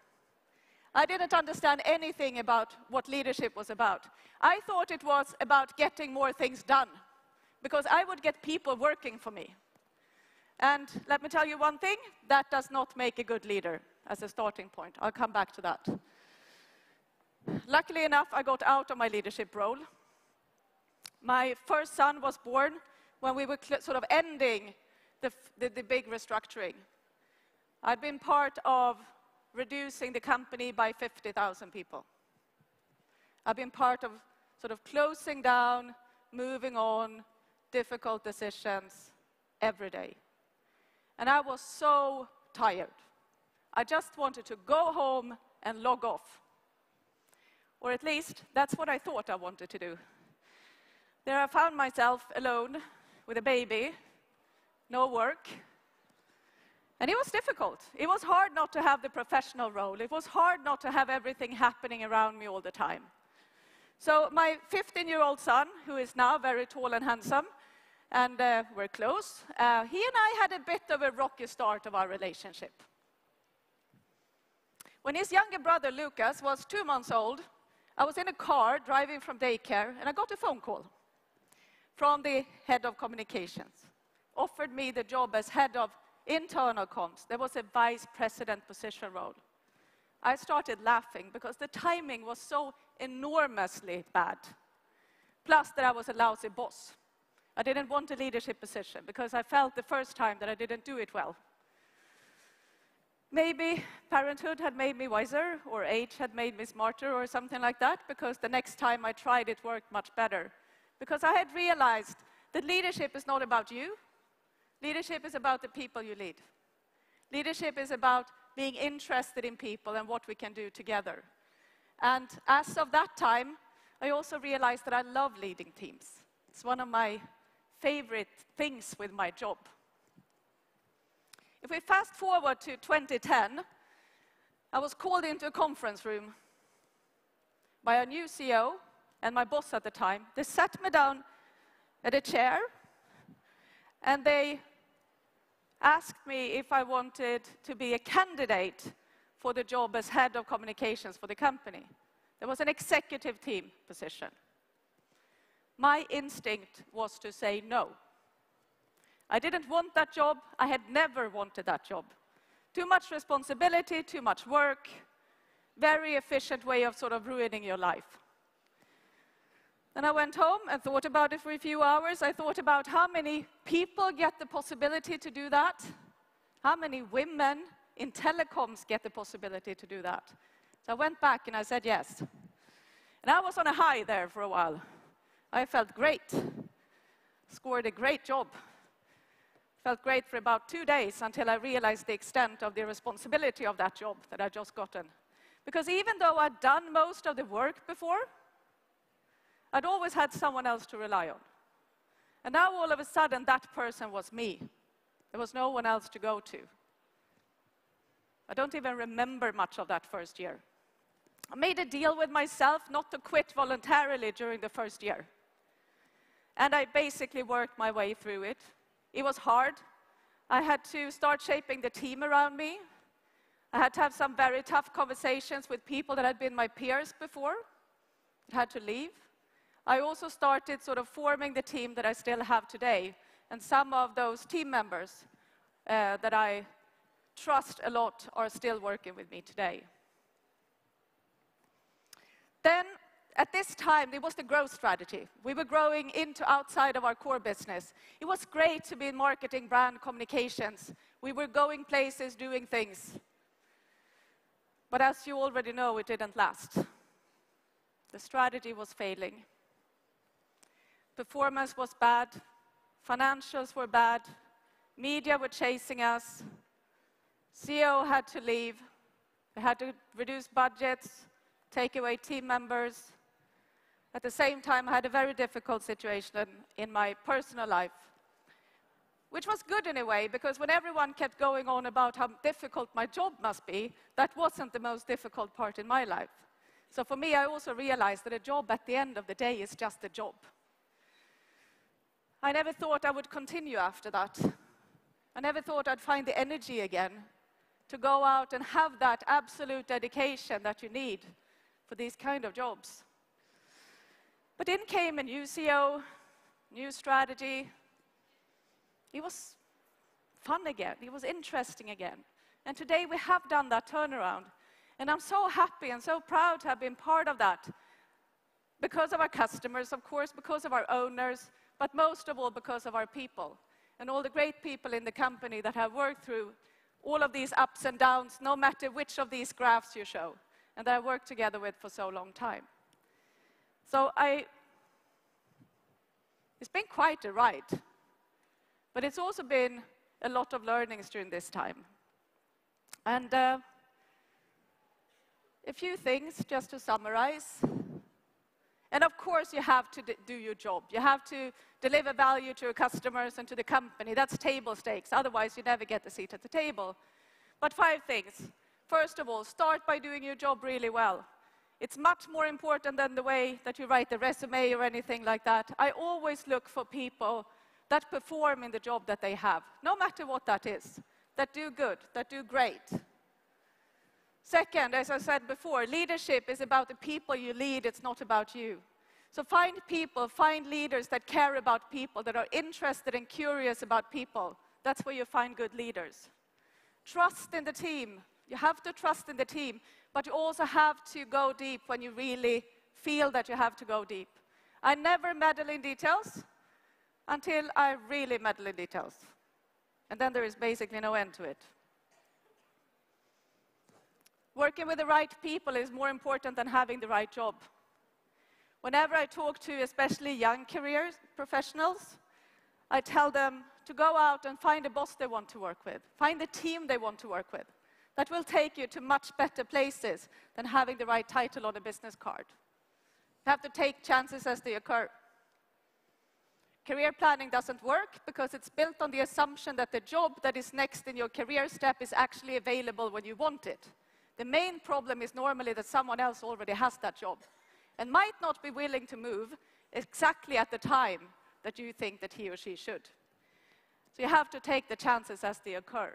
I didn't understand anything about what leadership was about. I thought it was about getting more things done, because I would get people working for me. And let me tell you one thing, that does not make a good leader as a starting point. I'll come back to that. Luckily enough, I got out of my leadership role. My first son was born when we were sort of ending the big restructuring. I'd been part of reducing the company by 50,000 people. I've been part of sort of closing down, moving on, difficult decisions every day. And I was so tired. I just wanted to go home and log off. Or at least, that's what I thought I wanted to do. There I found myself alone with a baby, no work. And it was difficult. It was hard not to have the professional role. It was hard not to have everything happening around me all the time. So my 15-year-old son, who is now very tall and handsome, and we're close, he and I had a bit of a rocky start of our relationship. When his younger brother, Lucas, was 2 months old, I was in a car driving from daycare, and I got a phone call from the head of communications. Offered me the job as head of internal comms. There was a vice president position role. I started laughing because the timing was so enormously bad. Plus that I was a lousy boss. I didn't want a leadership position because I felt the first time that I didn't do it well. Maybe parenthood had made me wiser, or age had made me smarter, or something like that, because the next time I tried, it worked much better. Because I had realized that leadership is not about you. Leadership is about the people you lead. Leadership is about being interested in people and what we can do together. And as of that time, I also realized that I love leading teams. It's one of my favorite things with my job. If we fast forward to 2010, I was called into a conference room by a new CEO and my boss at the time. They sat me down at a chair and they asked me if I wanted to be a candidate for the job as head of communications for the company. There was an executive team position. My instinct was to say no. I didn't want that job. I had never wanted that job. Too much responsibility, too much work, very efficient way of sort of ruining your life. Then I went home and thought about it for a few hours. I thought about how many people get the possibility to do that. How many women in telecoms get the possibility to do that. So I went back and I said yes. And I was on a high there for a while. I felt great. Scored a great job. Felt great for about 2 days until I realized the extent of the responsibility of that job that I'd just gotten. Because even though I'd done most of the work before, I'd always had someone else to rely on. And now all of a sudden that person was me. There was no one else to go to. I don't even remember much of that first year. I made a deal with myself not to quit voluntarily during the first year. And I basically worked my way through it. It was hard. I had to start shaping the team around me. I had to have some very tough conversations with people that had been my peers before. I had to leave. I also started sort of forming the team that I still have today. And some of those team members that I trust a lot are still working with me today. Then, at this time, it was the growth strategy. We were growing into outside of our core business. It was great to be in marketing, brand, communications. We were going places, doing things. But as you already know, it didn't last. The strategy was failing. Performance was bad. Financials were bad. Media were chasing us. CEO had to leave. We had to reduce budgets, take away team members. At the same time, I had a very difficult situation in my personal life. which was good in a way, because when everyone kept going on about how difficult my job must be, that wasn't the most difficult part in my life. So for me, I also realized that a job at the end of the day is just a job. I never thought I would continue after that. I never thought I'd find the energy again to go out and have that absolute dedication that you need for these kind of jobs. But in came a new CEO, new strategy. It was fun again. It was interesting again. And today we have done that turnaround. And I'm so happy and so proud to have been part of that. Because of our customers, of course, because of our owners, but most of all because of our people. And all the great people in the company that have worked through all of these ups and downs, no matter which of these graphs you show, and that I worked together with for so long time. So it's been quite a ride, but it's also been a lot of learnings during this time. And a few things just to summarize. And of course, you have to do your job. You have to deliver value to your customers and to the company. That's table stakes. Otherwise, you never get a seat at the table. But 5 things. First of all, start by doing your job really well. It's much more important than the way that you write the resume or anything like that. I always look for people that perform in the job that they have, no matter what that is, that do good, that do great. Second, as I said before, leadership is about the people you lead, it's not about you. So find people, find leaders that care about people, that are interested and curious about people. That's where you find good leaders. Trust in the team. You have to trust in the team, but you also have to go deep when you really feel that you have to go deep. I never meddle in details until I really meddle in details. And then there is basically no end to it. Working with the right people is more important than having the right job. Whenever I talk to especially young career professionals, I tell them to go out and find a boss they want to work with, find the team they want to work with. That will take you to much better places than having the right title on a business card. You have to take chances as they occur. Career planning doesn't work because it's built on the assumption that the job that is next in your career step is actually available when you want it. The main problem is normally that someone else already has that job and might not be willing to move exactly at the time that you think that he or she should. So you have to take the chances as they occur.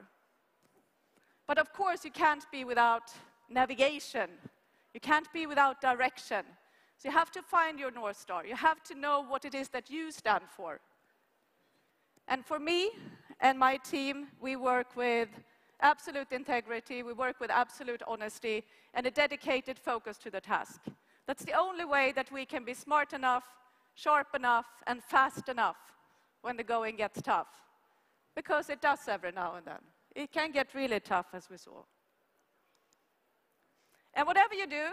But of course, you can't be without navigation. You can't be without direction. So you have to find your North Star. You have to know what it is that you stand for. And for me and my team, we work with absolute integrity, we work with absolute honesty, and a dedicated focus to the task. That's the only way that we can be smart enough, sharp enough, and fast enough when the going gets tough. Because it does every now and then. It can get really tough, as we saw. And whatever you do,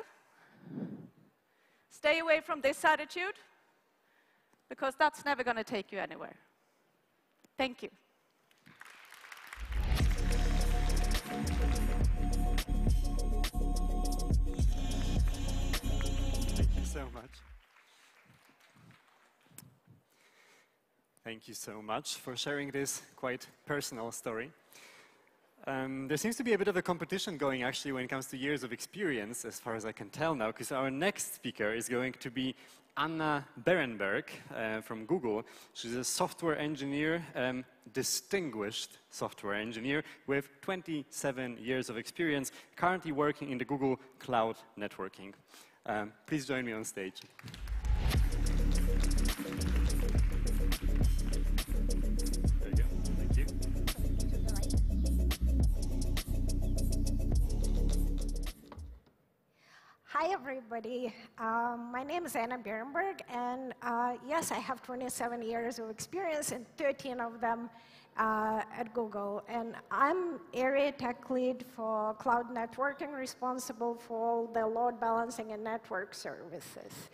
stay away from this attitude, because that's never going to take you anywhere. Thank you. Thank you so much. Thank you so much for sharing this quite personal story. There seems to be a bit of a competition going actually when it comes to years of experience, as far as I can tell now, because our next speaker is going to be Anna Berenberg from Google. She's a software engineer, distinguished software engineer with 27 years of experience, currently working in the Google Cloud Networking. Please join me on stage. There you go. Thank you. Hi, everybody. My name is Anna Berenberg, and yes, I have 27 years of experience, and 13 of them at Google. And I'm area tech lead for cloud networking, responsible for all the load balancing and network services.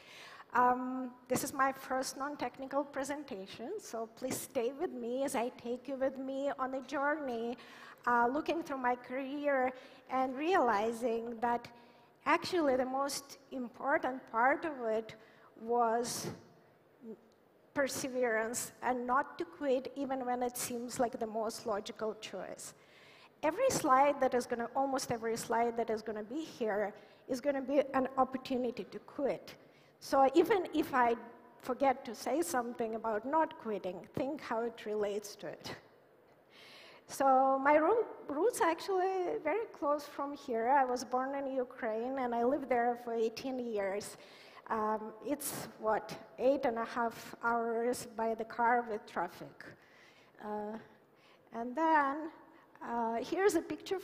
This is my first non-technical presentation, so please stay with me as I take you with me on a journey, looking through my career and realizing that actually the most important part of it was perseverance and not to quit even when it seems like the most logical choice. Every slide that is going to, almost every slide that is going to be here is going to be an opportunity to quit. So even if I forget to say something about not quitting, think how it relates to it. So my roots actually very close from here. I was born in Ukraine and I lived there for 18 years. It's, what, 8.5 hours by the car with traffic. And then here's a picture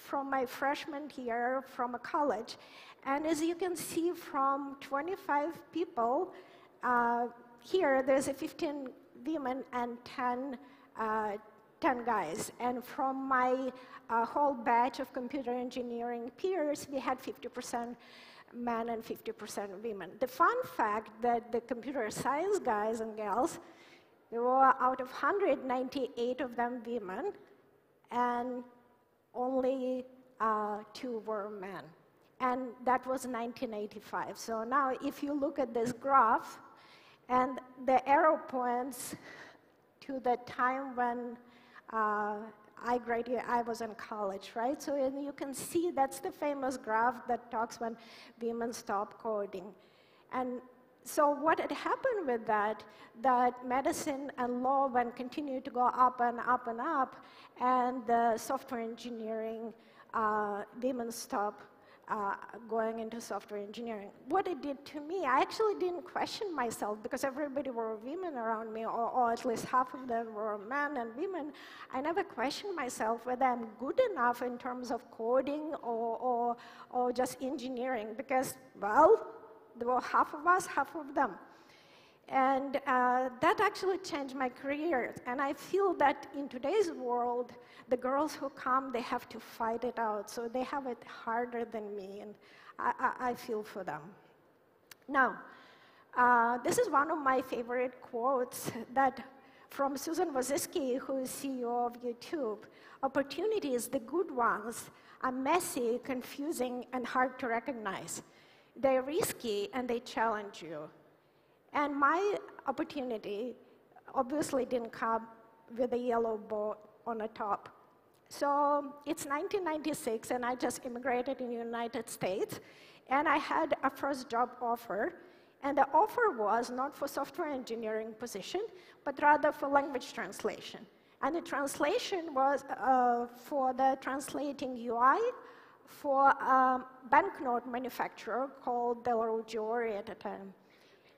from my freshman year from a college. And as you can see from 25 people, here there's 15 women and 10 guys. And from my whole batch of computer engineering peers, we had 50% men and 50% women. The fun fact that the computer science guys and gals, there were out of 198 of them women, and only 2 were men. And that was 1985. So now if you look at this graph, and the arrow points to the time when I graduated, I was in college, right? So you can see that's the famous graph that talks when women stop coding. And so what had happened with that medicine and law went continued to go up and up and up, and the software engineering, women stop going into software engineering. What it did to me, I actually didn't question myself because everybody were women around me, or at least half of them were men and women. I never questioned myself whether I'm good enough in terms of coding or just engineering because, well, there were half of us, half of them. And that actually changed my career. And I feel that in today's world, the girls who come, they have to fight it out. So they have it harder than me, and I feel for them. Now, this is one of my favorite quotes that from Susan Wojcicki, who is CEO of YouTube. Opportunities, the good ones, are messy, confusing, and hard to recognize. They're risky, and they challenge you. And my opportunity obviously didn't come with a yellow bow on the top. So it's 1996, and I just immigrated in the United States, and I had a first job offer. And the offer was not for software engineering position, but rather for language translation. And the translation was for the translating UI for a banknote manufacturer called Delaware Jewelry at the time.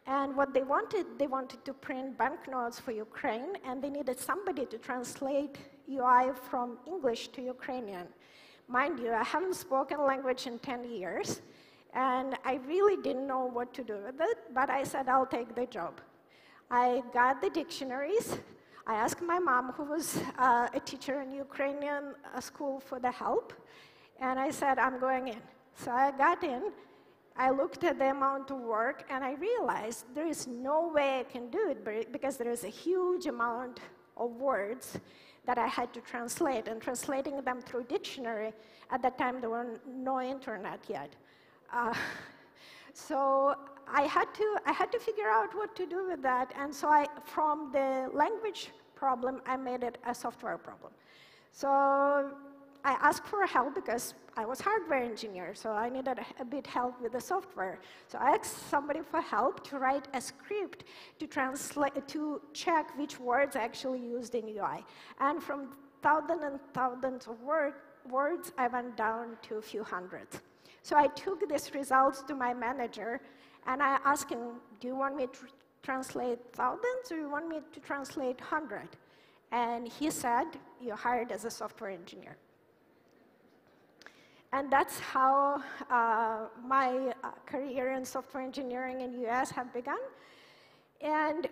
And what they wanted to print banknotes for Ukraine, and they needed somebody to translate UI from English to Ukrainian. Mind you, I haven't spoken language in 10 years, and I really didn't know what to do with it, but I said, I'll take the job. I got the dictionaries. I asked my mom, who was a teacher in Ukrainian school, for the help, and I said, I'm going in. So I got in. I looked at the amount of work, and I realized there is no way I can do it because there is a huge amount of words that I had to translate, and translating them through dictionary, at that time there were no internet yet. So I had to figure out what to do with that, and so from the language problem, I made it a software problem. So I asked for help because I was a hardware engineer, so I needed a bit help with the software. So I asked somebody for help to write a script to translate, to check which words I actually used in UI. And from thousands and thousands of words, I went down to a few hundreds. So I took these results to my manager, and I asked him, do you want me to translate thousands, or do you want me to translate 100? And he said, you're hired as a software engineer. And that's how my career in software engineering in the US have begun. And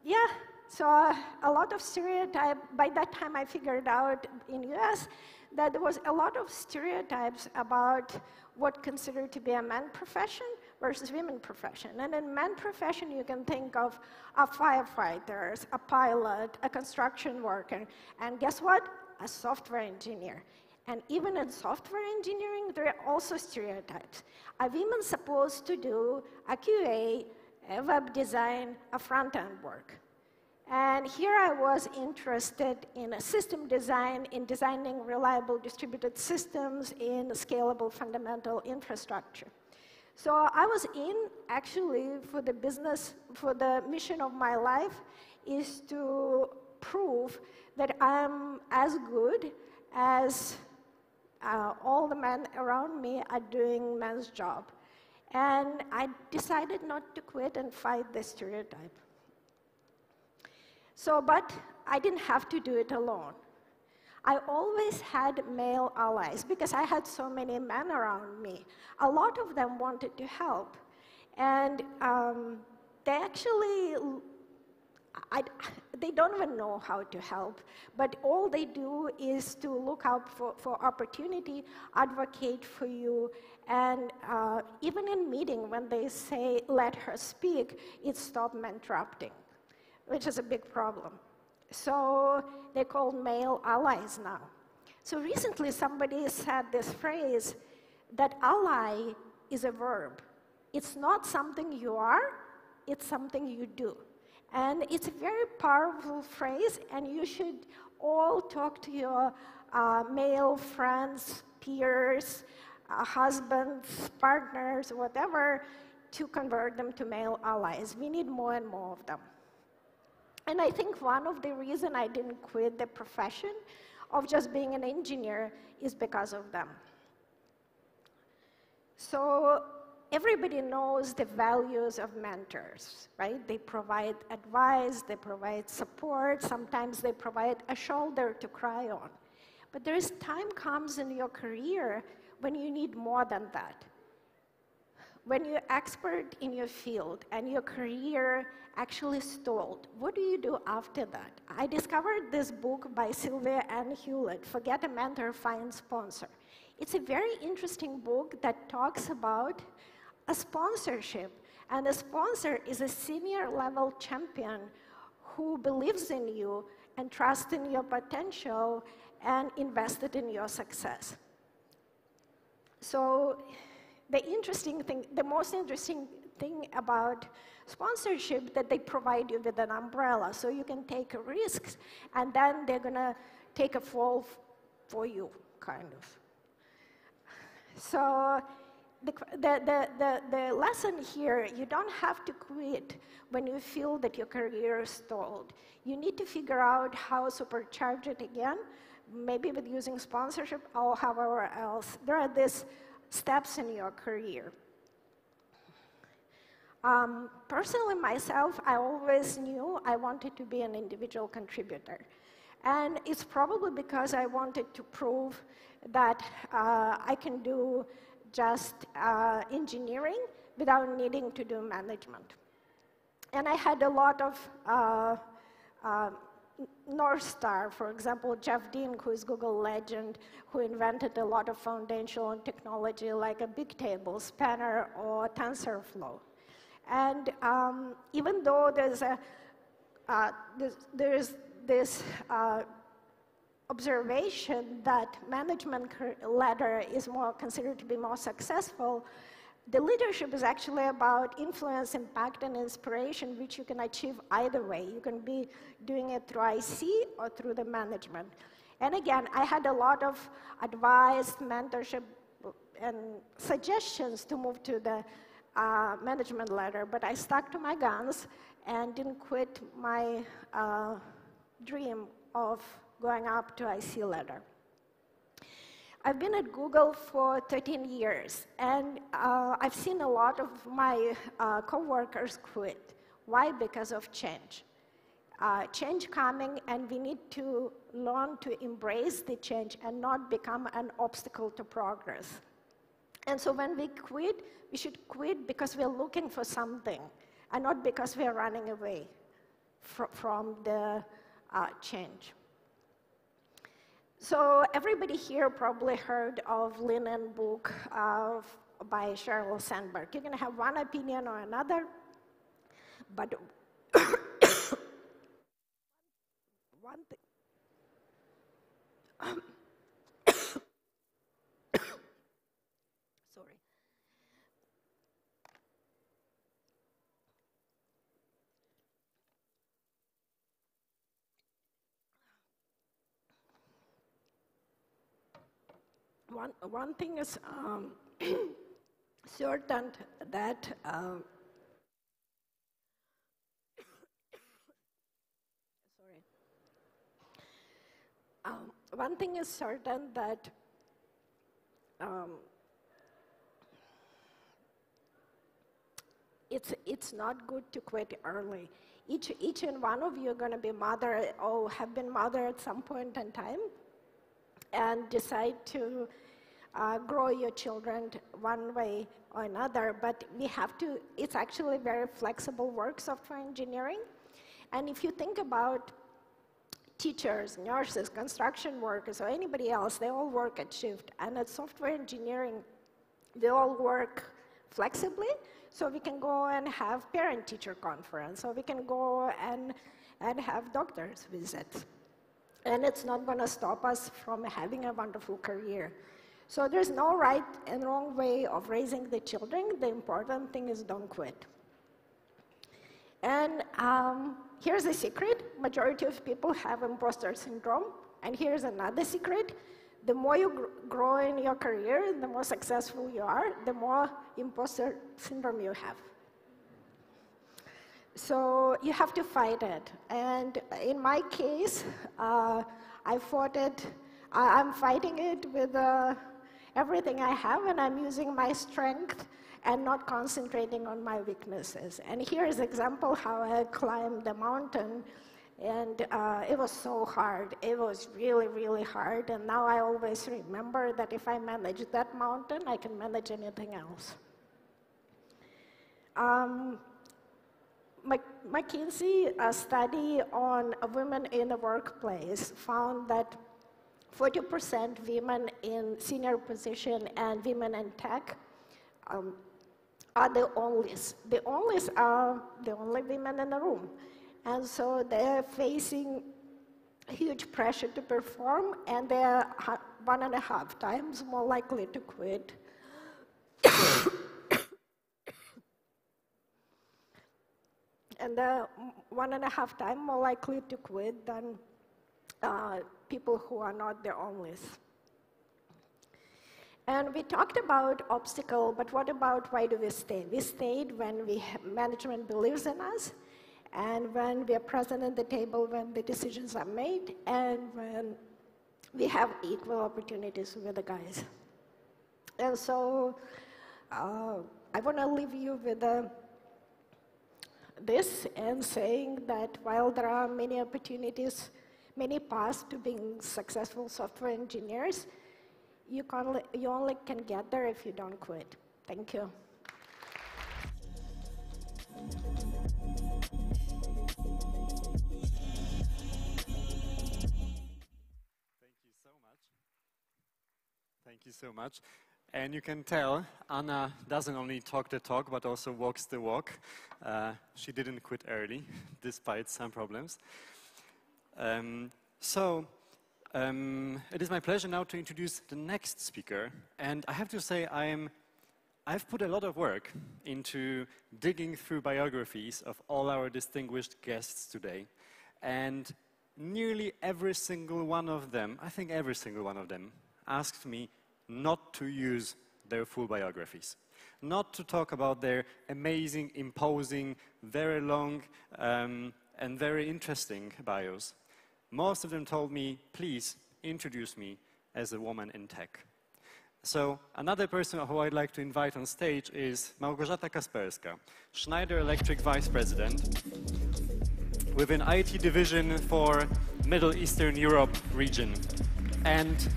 yeah, so a lot of stereotype. By that time, I figured out in the US that there was a lot of stereotypes about what considered to be a man profession versus women profession. And in man profession, you can think of firefighters, a pilot, a construction worker, and guess what? A software engineer. And even in software engineering, there are also stereotypes. A woman supposed to do a QA a web design, a front-end work. And here I was interested in a system design, in designing reliable distributed systems, in scalable fundamental infrastructure. So I was in, actually, for the business, for the mission of my life, is to prove that I'm as good as all the men around me are doing men's job. And I decided not to quit and fight the stereotype. So, but I didn't have to do it alone. I always had male allies because I had so many men around me. A lot of them wanted to help. And they actually, they don't even know how to help, but all they do is to look out for opportunity, advocate for you, and even in meeting, when they say, let her speak, it's stop interrupting, which is a big problem. So they're called male allies now. So recently somebody said this phrase, that ally is a verb. It's not something you are, it's something you do. And it's a very powerful phrase, and you should all talk to your male friends, peers, husbands, partners, whatever, to convert them to male allies. We need more and more of them. And I think one of the reasons I didn't quit the profession of just being an engineer is because of them. So everybody knows the values of mentors, right? They provide advice, they provide support, sometimes they provide a shoulder to cry on. But there is time comes in your career when you need more than that. When you're expert in your field and your career actually stalled, what do you do after that? I discovered this book by Sylvia Ann Hewlett, Forget a Mentor, Find Sponsor. It's a very interesting book that talks about a sponsorship. And a sponsor is a senior level champion who believes in you and trusts in your potential and invested in your success. So the most interesting thing about sponsorship that they provide you with an umbrella, so you can take risks, and then they're gonna take a fall for you, kind of. So the lesson here, you don't have to quit when you feel that your career is stalled. You need to figure out how to supercharge it again, maybe with using sponsorship or however else. There are these steps in your career. Personally, myself, I always knew I wanted to be an individual contributor. And it's probably because I wanted to prove that I can do just engineering without needing to do management. And I had a lot of North Star, for example, Jeff Dean, who is Google legend, who invented a lot of foundational technology like a big table, Spanner, or TensorFlow. And even though there's this observation that management ladder is considered to be more successful, the leadership is actually about influence, impact, and inspiration, which you can achieve either way. You can be doing it through IC or through the management. And again, I had a lot of advice, mentorship, and suggestions to move to the management ladder, but I stuck to my guns and didn't quit my dream of going up to IC ladder. I've been at Google for 13 years, and I've seen a lot of my coworkers quit. Why? Because of change. Change coming, and we need to learn to embrace the change and not become an obstacle to progress. And so when we quit, we should quit because we're looking for something, and not because we're running away from the change. So everybody here probably heard of Linen book by Sheryl Sandberg. You're going to have one opinion or another, but one thing. Sorry. one thing is certain that one thing is certain that it's not good to quit early. Each and one of you are going to be mother or have been mother at some point in time and decide to grow your children one way or another, but we have to, it's actually very flexible work, software engineering. And if you think about teachers, nurses, construction workers, or anybody else, they all work at shift. And at software engineering, they all work flexibly, so we can go and have parent-teacher conference, or we can go and have doctors visits. And it's not going to stop us from having a wonderful career. So there's no right and wrong way of raising the children. The important thing is don't quit. And here's a secret. Majority of people have imposter syndrome. And here's another secret. The more you grow in your career, the more successful you are, the more imposter syndrome you have. So you have to fight it. And in my case, I fought it. I'm fighting it with everything I have, and I'm using my strength and not concentrating on my weaknesses. And here's an example how I climbed the mountain. And it was so hard. It was really, really hard. And now I always remember that if I manage that mountain, I can manage anything else. McKinsey, a study on women in the workplace, found that 40% women in senior position and women in tech are the onlys. The onlys are the only women in the room. And so they're facing huge pressure to perform, and they're 1.5 times more likely to quit. And they're 1.5 times more likely to quit than people who are not their onlys. And we talked about obstacle, but what about why do we stay? We stayed when management believes in us, and when we are present at the table when the decisions are made, and when we have equal opportunities with the guys. And so I want to leave you with this and saying that while there are many opportunities, many paths to being successful software engineers, you only can get there if you don't quit. Thank you. Thank you so much. And you can tell Anna doesn't only talk the talk, but also walks the walk. She didn't quit early, despite some problems. It is my pleasure now to introduce the next speaker. And I have to say, I've put a lot of work into digging through biographies of all our distinguished guests today. And nearly every single one of them, I think every single one of them, asked me not to use their full biographies, not to talk about their amazing, imposing, very long, and very interesting bios. Most of them told me, please introduce me as a woman in tech. So another person who I'd like to invite on stage is Małgorzata Kasperska, Schneider Electric Vice President with an IT division for Middle Eastern Europe region, and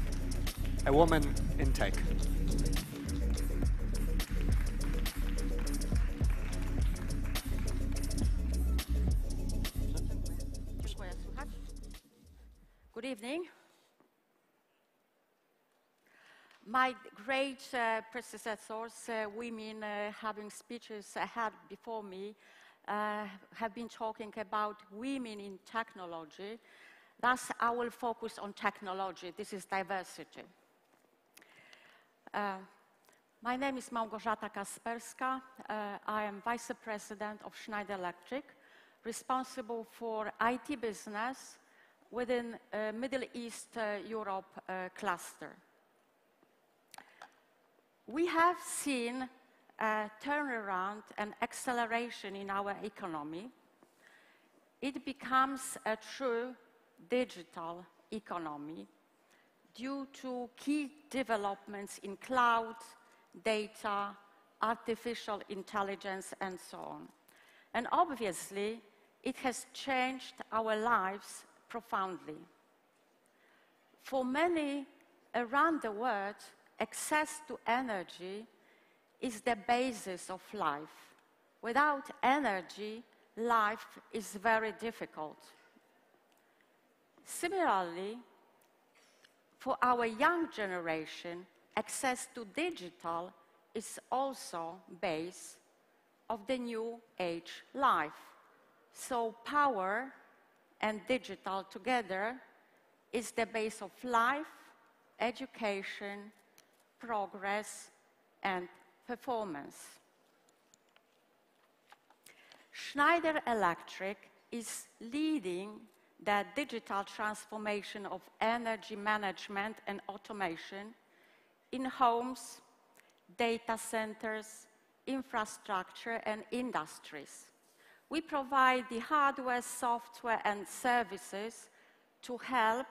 a woman in tech. Good evening. My great predecessors, women having speeches ahead before me, have been talking about women in technology. Thus, I will focus on technology. This is diversity. My name is Małgorzata Kasperska. I am Vice President of Schneider Electric, responsible for IT business within Middle East Europe cluster. we have seen a turnaround and acceleration in our economy. It becomes a true digital economy due to key developments in cloud, data, artificial intelligence, and so on. And obviously, it has changed our lives profoundly. For many around the world, access to energy is the basis of life. Without energy, life is very difficult. Similarly, for our young generation, access to digital is also base of the new age life. So power and digital together is the base of life, education, progress, and performance. Schneider Electric is leading the digital transformation of energy management and automation in homes, data centers, infrastructure, and industries. We provide the hardware, software, and services to help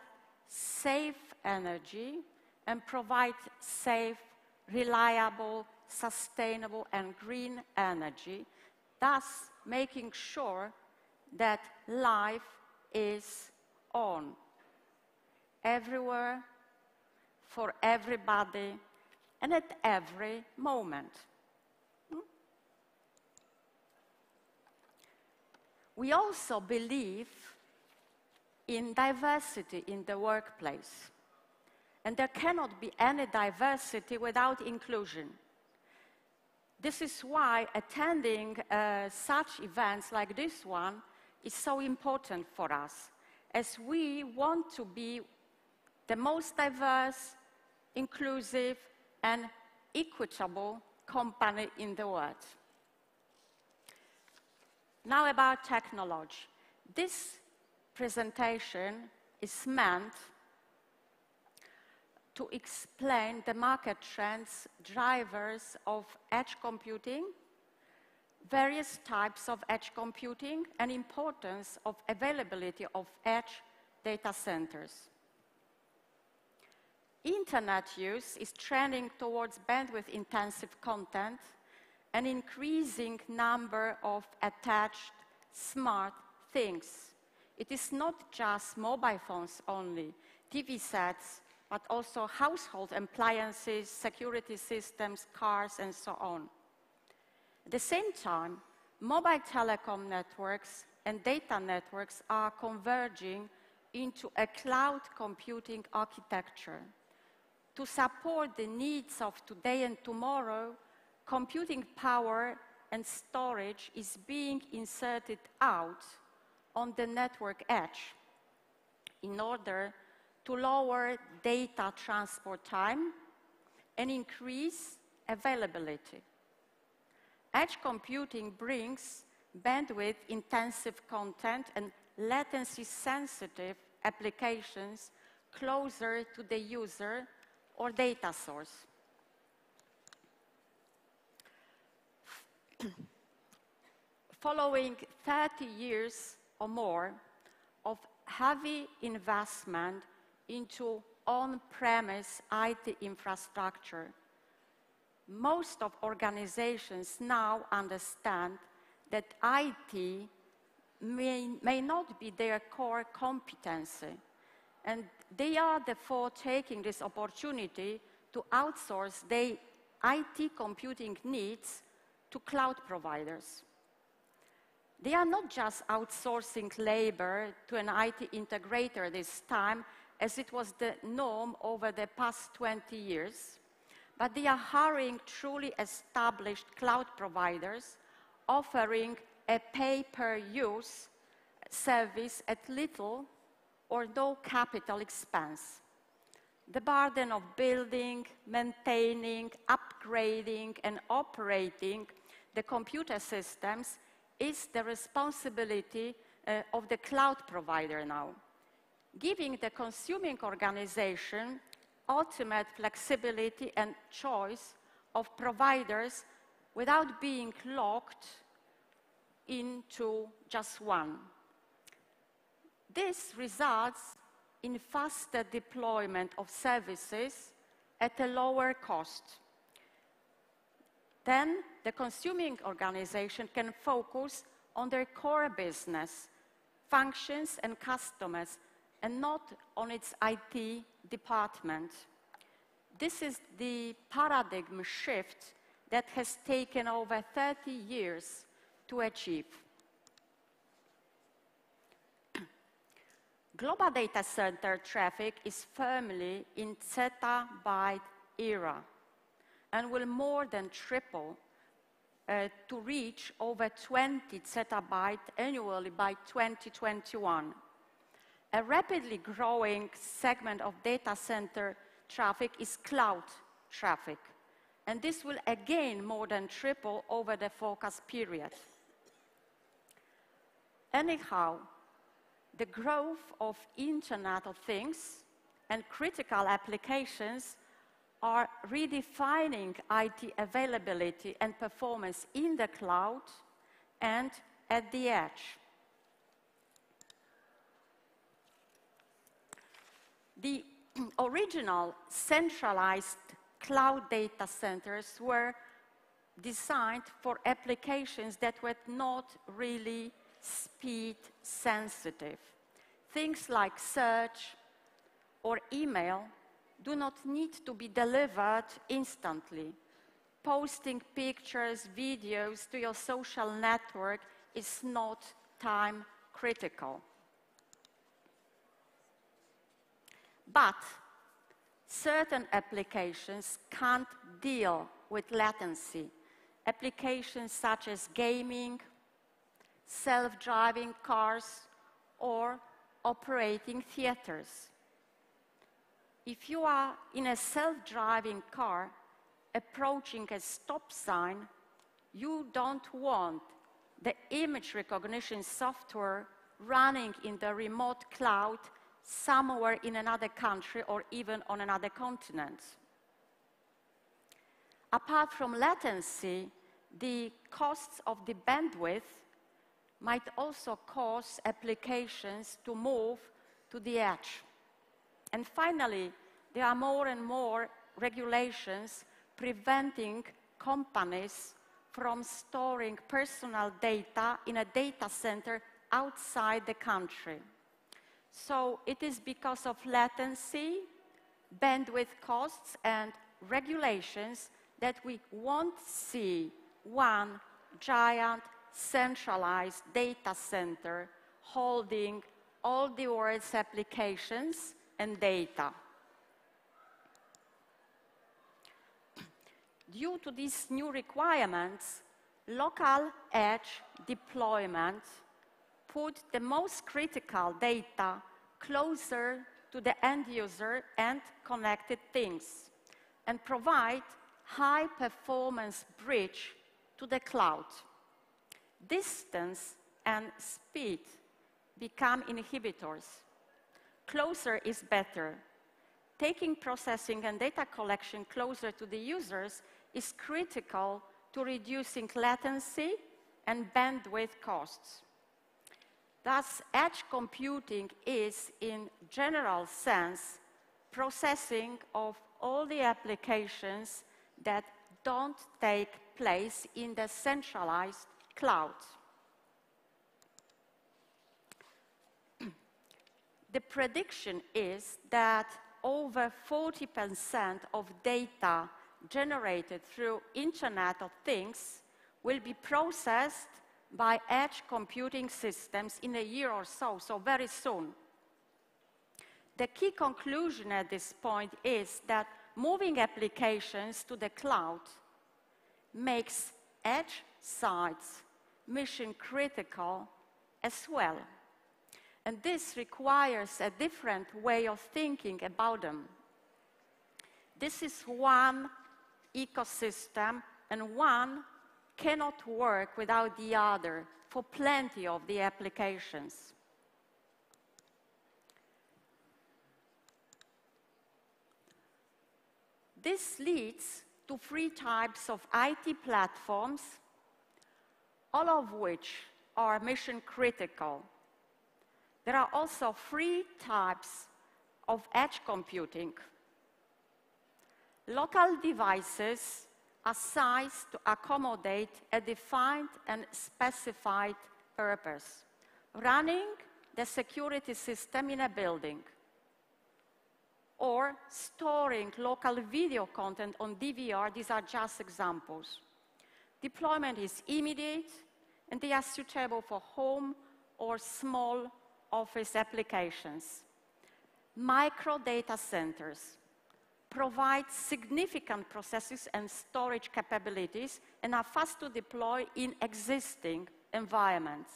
save energy and provide safe, reliable, sustainable, and green energy, thus making sure that life is on everywhere, for everybody, and at every moment. We also believe in diversity in the workplace. And there cannot be any diversity without inclusion. This is why attending such events like this one is so important for us, as we want to be the most diverse, inclusive, and equitable company in the world. Now about technology. This presentation is meant to explain the market trends, drivers of edge computing, various types of edge computing, and importance of availability of edge data centers. Internet use is trending towards bandwidth-intensive content, an increasing number of attached smart things. It is not just mobile phones only, TV sets, but also household appliances, security systems, cars, and so on. At the same time, mobile telecom networks and data networks are converging into a cloud computing architecture. To support the needs of today and tomorrow, computing power and storage is being inserted out on the network edge in order to lower data transport time and increase availability. Edge computing brings bandwidth-intensive content and latency-sensitive applications closer to the user or data source. Following 30 years or more of heavy investment into on-premise IT infrastructure, most of organizations now understand that IT may not be their core competency, and they are therefore taking this opportunity to outsource their IT computing needs to cloud providers. They are not just outsourcing labor to an IT integrator this time, as it was the norm over the past 20 years, but they are hiring truly established cloud providers, offering a pay-per-use service at little or no capital expense. The burden of building, maintaining, upgrading, and operating the computer systems is the responsibility of the cloud provider now, giving the consuming organization ultimate flexibility and choice of providers without being locked into just one. This results in faster deployment of services at a lower cost. Then the consuming organization can focus on their core business, functions and customers, and not on its IT department. This is the paradigm shift that has taken over 30 years to achieve. Global data center traffic is firmly in zettabyte era and will more than triple to reach over 20 zettabytes annually by 2021. A rapidly growing segment of data center traffic is cloud traffic, and this will again more than triple over the forecast period. Anyhow, the growth of Internet of Things and critical applications are redefining IT availability and performance in the cloud and at the edge. The original centralized cloud data centers were designed for applications that were not really speed sensitive. Things like search or email do not need to be delivered instantly. Posting pictures, videos to your social network is not time critical. But certain applications can't deal with latency. Applications such as gaming, self-driving cars, or operating theaters. If you are in a self-driving car approaching a stop sign, you don't want the image recognition software running in the remote cloud somewhere in another country or even on another continent. Apart from latency, the costs of the bandwidth might also cause applications to move to the edge. And finally, there are more and more regulations preventing companies from storing personal data in a data center outside the country. So it is because of latency, bandwidth costs, and regulations that we won't see one giant centralized data center holding all the world's applications and data. Due to these new requirements, local edge deployment put the most critical data closer to the end user and connected things, and provide high-performance bridge to the cloud. Distance and speed become inhibitors. Closer is better. Taking processing and data collection closer to the users is critical to reducing latency and bandwidth costs. Thus, edge computing is, in general sense, processing of all the applications that don't take place in the centralized cloud. The prediction is that over 40% of data generated through Internet of Things will be processed by edge computing systems in a year or so, so very soon. The key conclusion at this point is that moving applications to the cloud makes edge sites mission critical as well. And this requires a different way of thinking about them. This is one ecosystem, and one cannot work without the other for plenty of the applications. This leads to 3 types of IT platforms, all of which are mission critical. There are also 3 types of edge computing. Local devices are sized to accommodate a defined and specified purpose. Running the security system in a building, or storing local video content on DVR, these are just examples. Deployment is immediate, and they are suitable for home or small office applications. Micro data centers provide significant processes and storage capabilities and are fast to deploy in existing environments.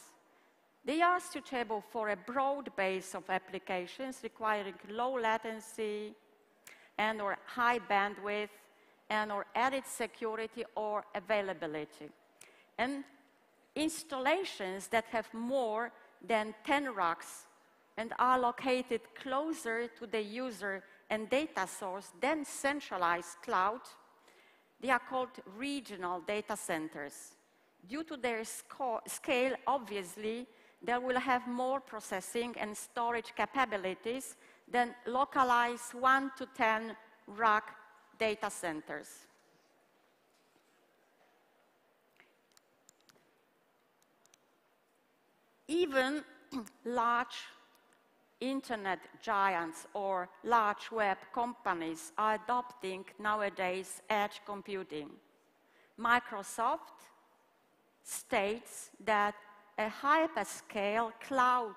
They are suitable for a broad base of applications requiring low latency and or high bandwidth and or added security or availability. And installations that have more than 10 racks and are located closer to the user and data source than centralized cloud, they are called regional data centers. Due to their scale, obviously, they will have more processing and storage capabilities than localized 1 to 10 rack data centers. Even large internet giants or large web companies are adopting nowadays edge computing. Microsoft states that a hyperscale cloud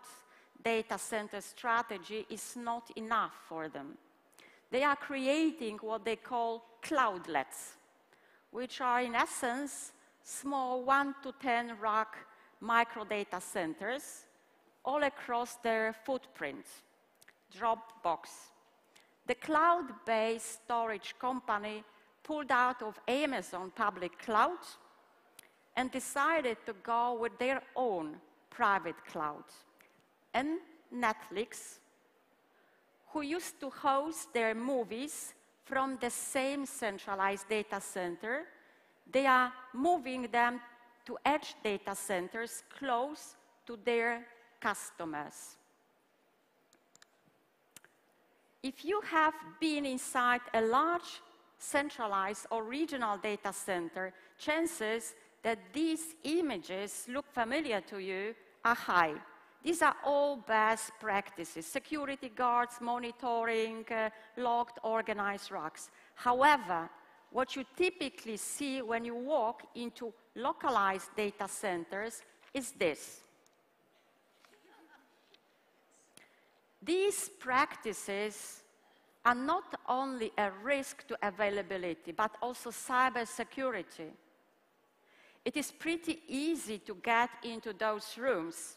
data center strategy is not enough for them. They are creating what they call cloudlets, which are in essence small 1 to 10 rack micro data centers all across their footprint. Dropbox, the cloud-based storage company, pulled out of Amazon public cloud and decided to go with their own private cloud. And Netflix, who used to host their movies from the same centralized data center, they are moving them to edge data centers close to their customers. If you have been inside a large centralized or regional data center, chances that these images look familiar to you are high. These are all best practices: security guards, monitoring, logged, organized racks. However, what you typically see when you walk into localized data centers is this. These practices are not only a risk to availability, but also cybersecurity. It is pretty easy to get into those rooms.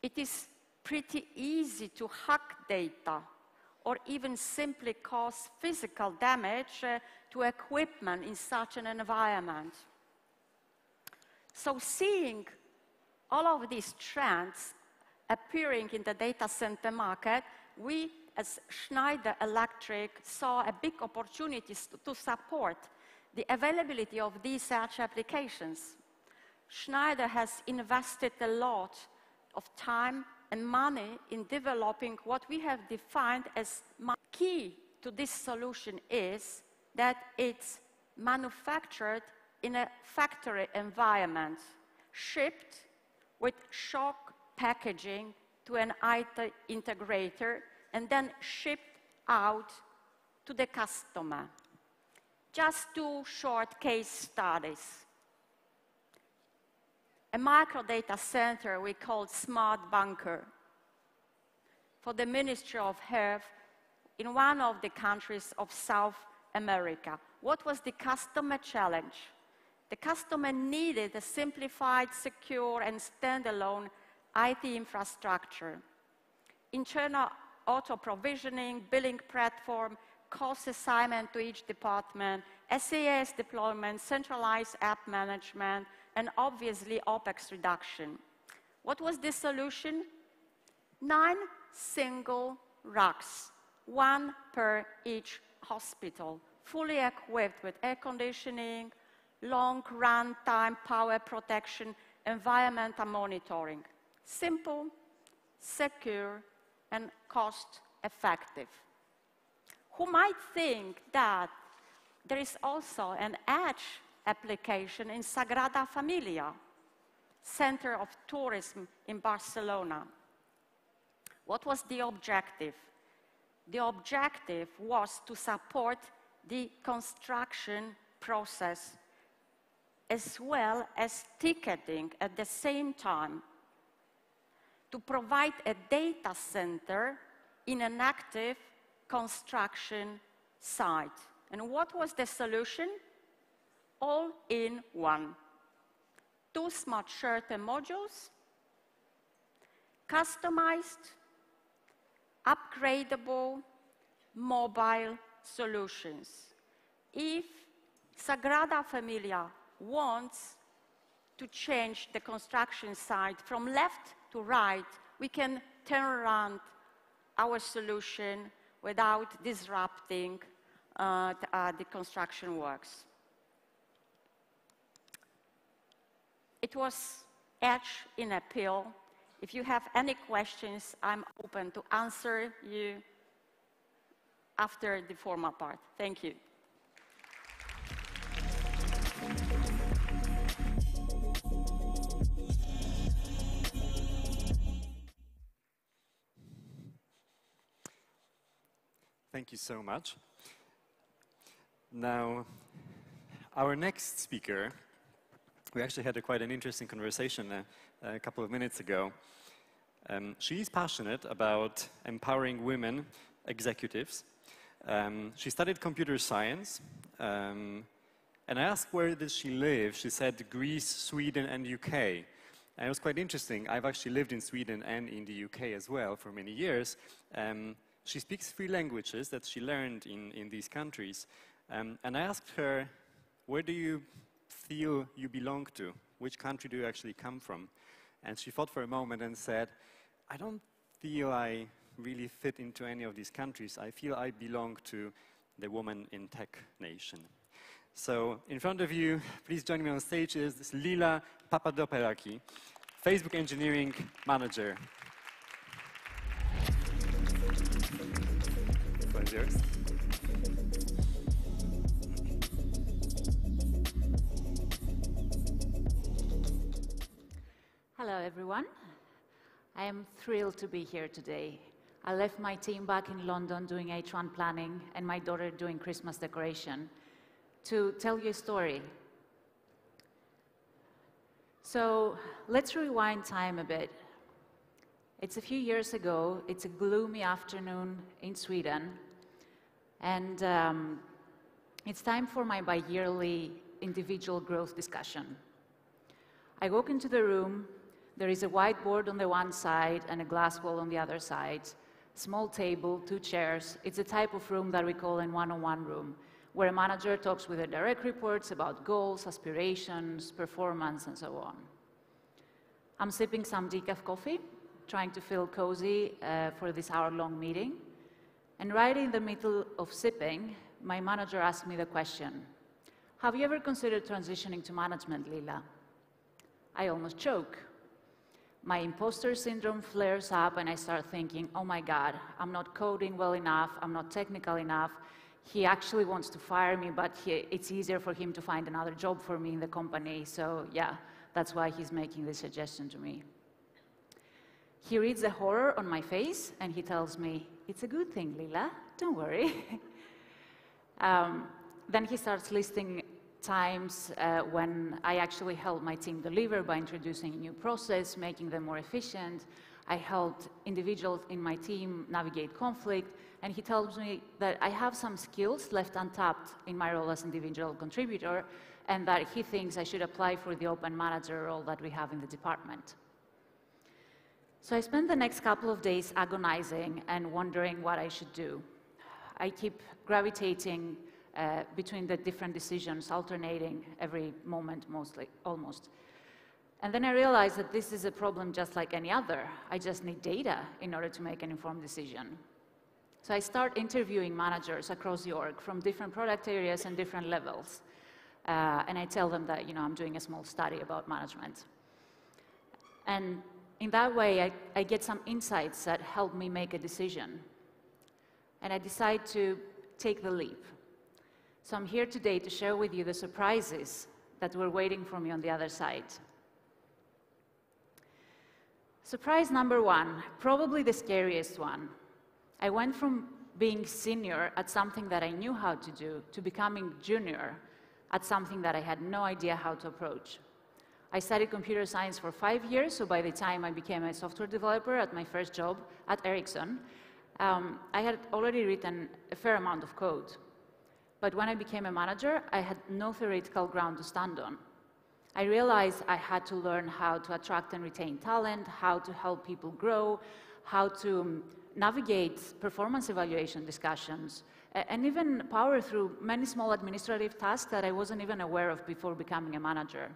It is pretty easy to hack data or even simply cause physical damage to equipment in such an environment. So seeing all of these trends appearing in the data center market, we as Schneider Electric saw a big opportunity to support the availability of these edge applications. Schneider has invested a lot of time and money in developing what we have defined as key to this solution is that it's manufactured in a factory environment, shipped with shock packaging to an IT integrator, and then shipped out to the customer. Just 2 short case studies. A micro data center we called Smart Bunker for the Ministry of Health in one of the countries of South America. What was the customer challenge? The customer needed a simplified, secure, and standalone IT infrastructure. Internal auto-provisioning, billing platform, cost assignment to each department, SAS deployment, centralized app management, and obviously OpEx reduction. What was the solution? 9 single racks, 1 per each hospital, fully equipped with air conditioning, long runtime power protection, environmental monitoring. Simple, secure, and cost-effective. Who might think that there is also an edge application in Sagrada Familia, Center of Tourism in Barcelona? What was the objective? The objective was to support the construction process as well as ticketing at the same time, to provide a data center in an active construction site. And what was the solution? All in one. 2 smart Sherpa modules, customized, upgradable, mobile solutions. If Sagrada Familia wants to change the construction site from left to right, we can turn around our solution without disrupting the construction works. It was edge in a pill. If you have any questions, I'm open to answer you after the formal part. Thank you. Thank you so much. Now, our next speaker, we actually had quite an interesting conversation a couple of minutes ago. She's passionate about empowering women executives. She studied computer science, and I asked where does she live. She said Greece, Sweden, and UK. And it was quite interesting. I've actually lived in Sweden and in the UK as well for many years. She speaks 3 languages that she learned in these countries. And I asked her, where do you feel you belong to? Which country do you actually come from? And she thought for a moment and said, I don't feel I really fit into any of these countries. I feel I belong to the woman in tech nation. So in front of you, please join me on stage, is Lila Papadoperaki, Facebook Engineering Manager. The floor is yours. Hello, everyone. I am thrilled to be here today. I left my team back in London doing H1 planning and my daughter doing Christmas decoration to tell you a story. So let's rewind time a bit. It's a few years ago. It's a gloomy afternoon in Sweden. And it's time for my bi-yearly individual growth discussion. I walk into the room. There is a whiteboard on the one side and a glass wall on the other side. Small table, 2 chairs. It's a type of room that we call a one-on-one room, where a manager talks with their direct reports about goals, aspirations, performance, and so on. I'm sipping some decaf coffee, trying to feel cozy for this hour-long meeting. And right in the middle of sipping, my manager asked me the question, have you ever considered transitioning to management, Lila? I almost choke. My imposter syndrome flares up and I start thinking, oh my God, I'm not coding well enough, I'm not technical enough. He actually wants to fire me, but it's easier for him to find another job for me in the company. So yeah, that's why he's making this suggestion to me. He reads the horror on my face and he tells me, it's a good thing, Lila, don't worry. Then he starts listing times when I actually helped my team deliver by introducing a new process, making them more efficient. I helped individuals in my team navigate conflict, and he tells me that I have some skills left untapped in my role as individual contributor, and that he thinks I should apply for the open manager role that we have in the department. So I spent the next couple of days agonizing and wondering what I should do. I keep gravitating between the different decisions, alternating every moment, almost. And then I realized that this is a problem just like any other. I just need data in order to make an informed decision. So I start interviewing managers across the org from different product areas and different levels. And I tell them that, I'm doing a small study about management. And in that way, I get some insights that help me make a decision. And I decide to take the leap. So I'm here today to share with you the surprises that were waiting for me on the other side. Surprise number one, probably the scariest one. I went from being senior at something that I knew how to do to becoming junior at something that I had no idea how to approach. I studied computer science for 5 years, so by the time I became a software developer at my first job at Ericsson, I had already written a fair amount of code. But when I became a manager, I had no theoretical ground to stand on. I realized I had to learn how to attract and retain talent, how to help people grow, how to navigate performance evaluation discussions, and even power through many small administrative tasks that I wasn't even aware of before becoming a manager.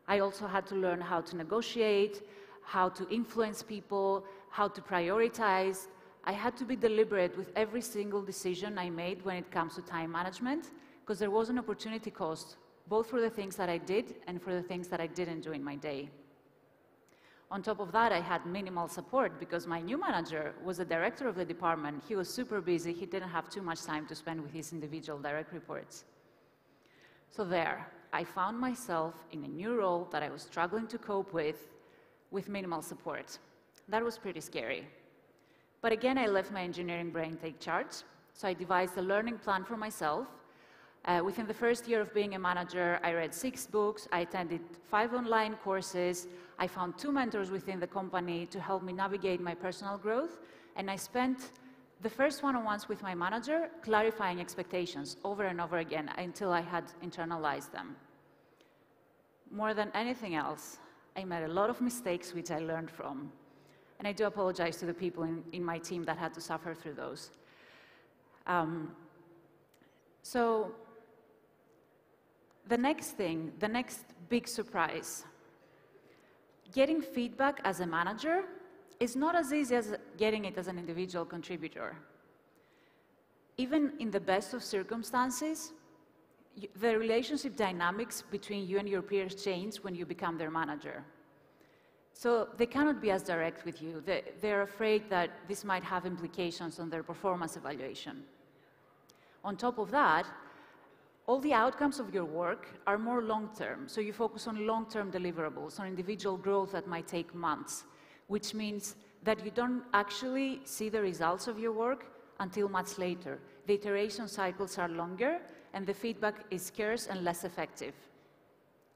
I also had to learn how to negotiate, how to influence people, how to prioritize. I had to be deliberate with every single decision I made when it comes to time management, because there was an opportunity cost, both for the things that I did and for the things that I didn't do in my day. On top of that, I had minimal support because my new manager was the director of the department. He was super busy. He didn't have too much time to spend with his individual direct reports. So there, I found myself in a new role that I was struggling to cope with minimal support. That was pretty scary. But again, I let my engineering brain take charge. So I devised a learning plan for myself. Within the first year of being a manager, I read 6 books, I attended 5 online courses, I found 2 mentors within the company to help me navigate my personal growth, and I spent the first one-on-ones with my manager clarifying expectations over and over again until I had internalized them. More than anything else, I made a lot of mistakes which I learned from, and I do apologize to the people in my team that had to suffer through those. So the next big surprise, getting feedback as a manager is not as easy as getting it as an individual contributor. Even in the best of circumstances, the relationship dynamics between you and your peers change when you become their manager. So they cannot be as direct with you. They're afraid that this might have implications on their performance evaluation. On top of that, all the outcomes of your work are more long-term, so you focus on long-term deliverables, on individual growth that might take months, which means that you don't actually see the results of your work until much later. The iteration cycles are longer, and the feedback is scarce and less effective.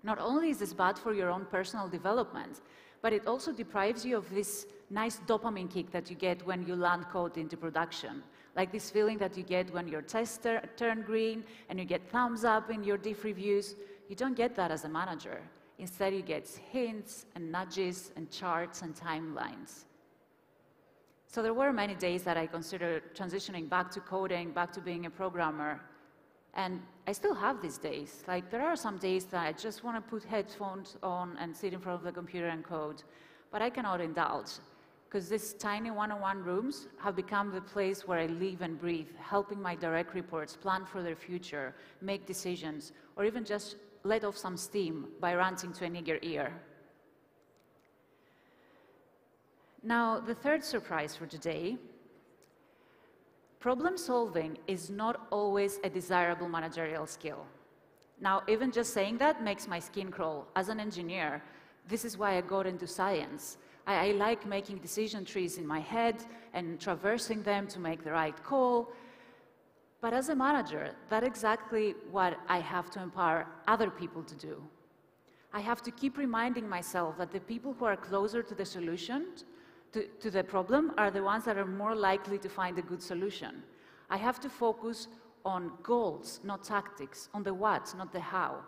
Not only is this bad for your own personal development, but it also deprives you of this nice dopamine kick that you get when you land code into production. Like this feeling that you get when your tests turn green and you get thumbs up in your diff reviews. You don't get that as a manager. Instead, you get hints and nudges and charts and timelines. So there were many days that I considered transitioning back to coding, back to being a programmer. And I still have these days. Like, there are some days that I just want to put headphones on and sit in front of the computer and code. But I cannot indulge, because these tiny one-on-one rooms have become the place where I live and breathe, helping my direct reports plan for their future, make decisions, or even just let off some steam by ranting to an eager ear. Now, the third surprise for today, problem solving is not always a desirable managerial skill. Now, even just saying that makes my skin crawl. As an engineer, this is why I got into science. I like making decision trees in my head and traversing them to make the right call. But as a manager, that's exactly what I have to empower other people to do. I have to keep reminding myself that the people who are closer to the solution, to the problem, are the ones that are more likely to find a good solution. I have to focus on goals, not tactics, on the what, not the how.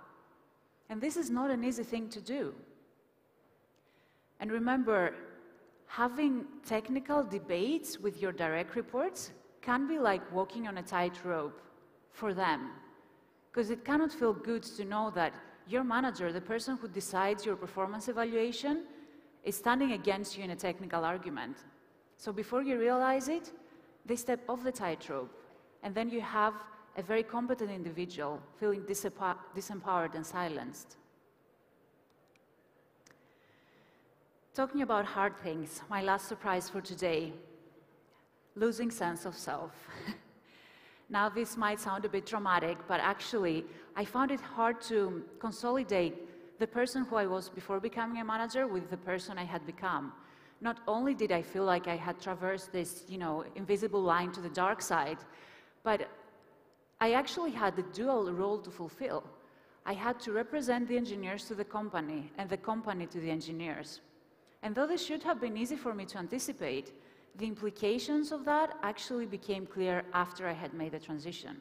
And this is not an easy thing to do. And remember, having technical debates with your direct reports can be like walking on a tightrope for them, because it cannot feel good to know that your manager, the person who decides your performance evaluation, is standing against you in a technical argument. So before you realize it, they step off the tightrope, and then you have a very competent individual feeling disempowered and silenced. Talking about hard things, my last surprise for today, losing sense of self. Now, this might sound a bit dramatic, but actually, I found it hard to consolidate the person who I was before becoming a manager with the person I had become. Not only did I feel like I had traversed this, invisible line to the dark side, but I actually had a dual role to fulfill. I had to represent the engineers to the company and the company to the engineers. And though this should have been easy for me to anticipate, the implications of that actually became clear after I had made the transition.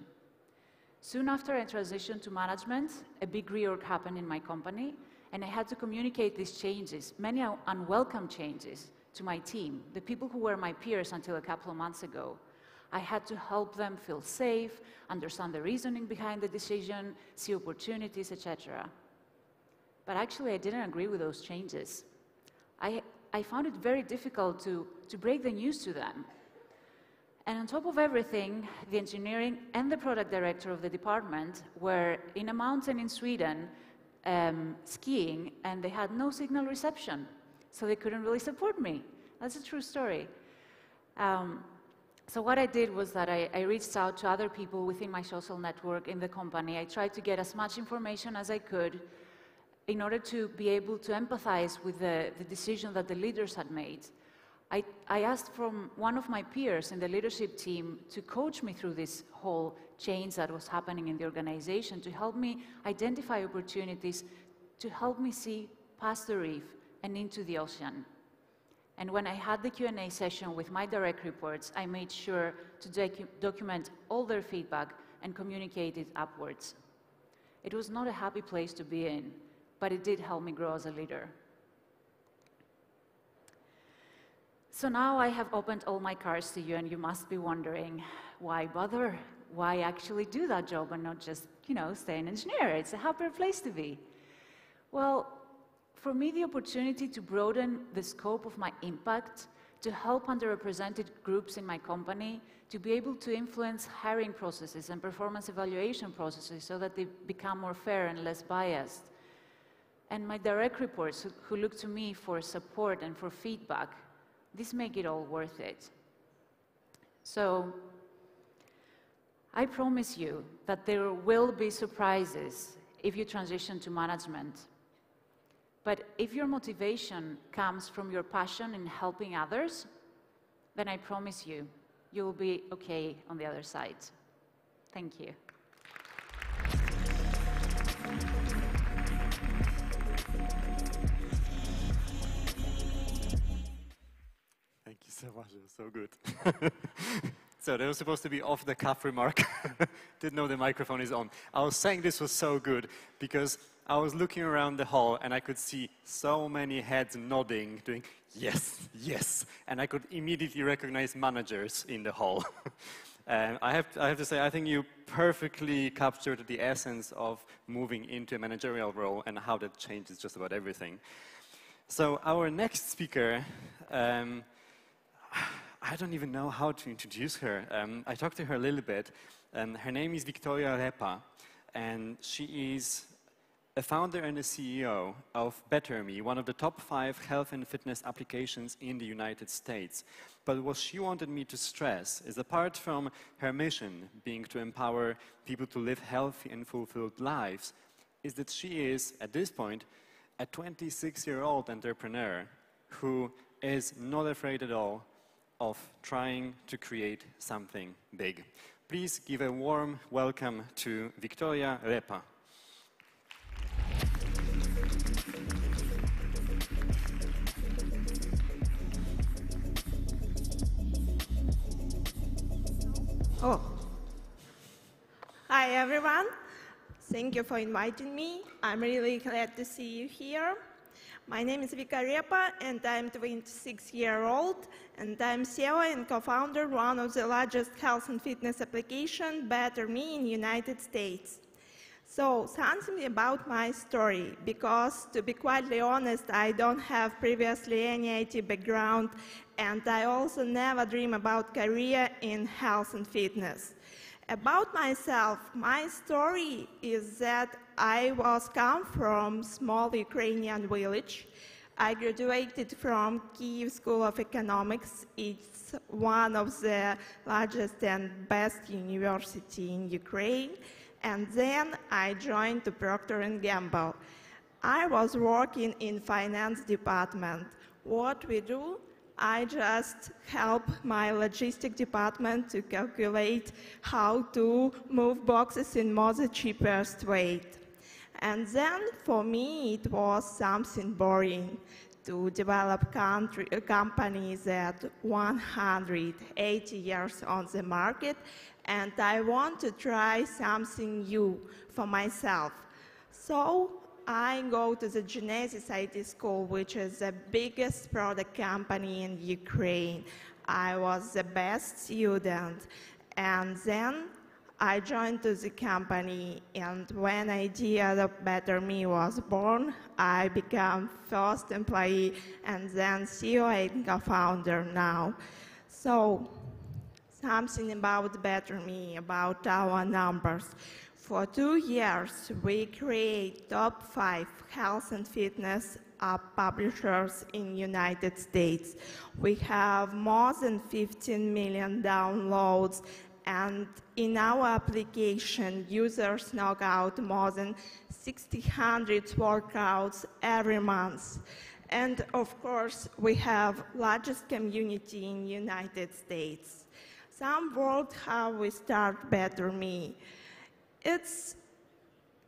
Soon after I transitioned to management, a big reorg happened in my company, and I had to communicate these changes, many unwelcome changes, to my team, the people who were my peers until a couple of months ago. I had to help them feel safe, understand the reasoning behind the decision, see opportunities, etc. But actually, I didn't agree with those changes. I found it very difficult to break the news to them. And on top of everything, the engineering and the product director of the department were in a mountain in Sweden skiing, and they had no signal reception, so they couldn't really support me. That's a true story. So what I did was that I reached out to other people within my social network in the company. I tried to get as much information as I could in order to be able to empathize with the decision that the leaders had made. I asked from one of my peers in the leadership team to coach me through this whole change that was happening in the organization, to help me identify opportunities, to help me see past the reef and into the ocean. And when I had the Q&A session with my direct reports, I made sure to document all their feedback and communicate it upwards. It was not a happy place to be in, but it did help me grow as a leader. So now I have opened all my cards to you, and you must be wondering, why bother? Why actually do that job and not just, stay an engineer? It's a happier place to be. Well, for me, the opportunity to broaden the scope of my impact, to help underrepresented groups in my company, to be able to influence hiring processes and performance evaluation processes so that they become more fair and less biased, and my direct reports who look to me for support and for feedback, this make it all worth it. So I promise you that there will be surprises if you transition to management. But if your motivation comes from your passion in helping others, then I promise you, you will be okay on the other side. Thank you. Thank you so much, it was so good. So that was supposed to be off-the-cuff remark. Didn't know the microphone is on. I was saying this was so good because I was looking around the hall and I could see so many heads nodding, doing yes, yes, and I could immediately recognize managers in the hall. I have to say, I think you perfectly captured the essence of moving into a managerial role and how that changes just about everything. So our next speaker, I don't even know how to introduce her. I talked to her a little bit. Her name is Victoria Repa, and she is a founder and a CEO of BetterMe, one of the top 5 health and fitness applications in the United States. But what she wanted me to stress is, apart from her mission being to empower people to live healthy and fulfilled lives, is that she is, at this point, a 26-year-old entrepreneur who is not afraid at all of trying to create something big. Please give a warm welcome to Victoria Repa. Oh. Hi, everyone. Thank you for inviting me. I'm really glad to see you here. My name is Vika Repa, and I'm 26-year-old, and I'm CEO and co-founder of one of the largest health and fitness application, BetterMe, in the United States. So something about my story, because to be quite honest, I don't have previously any IT background, and I also never dream about career in health and fitness. About myself, my story is that I come from small Ukrainian village. I graduated from Kyiv School of Economics. It's one of the largest and best university in Ukraine. And then I joined the Procter & Gamble. I was working in finance department. What we do, I just help my logistic department to calculate how to move boxes in most cheapest way. And then for me, it was something boring to develop companies at 180 years on the market, and I want to try something new for myself. So I go to the Genesis IT school, which is the biggest product company in Ukraine. I was the best student, and then I joined to the company, and when idea of Better Me was born, I became first employee and then CEO and co-founder now. So something about Better Me, about our numbers. For 2 years, we create top 5 health and fitness app publishers in United States. We have more than 15 million downloads, and in our application, users knock out more than 600 workouts every month. And of course, we have largest community in United States. Some words how we start Better Me. Its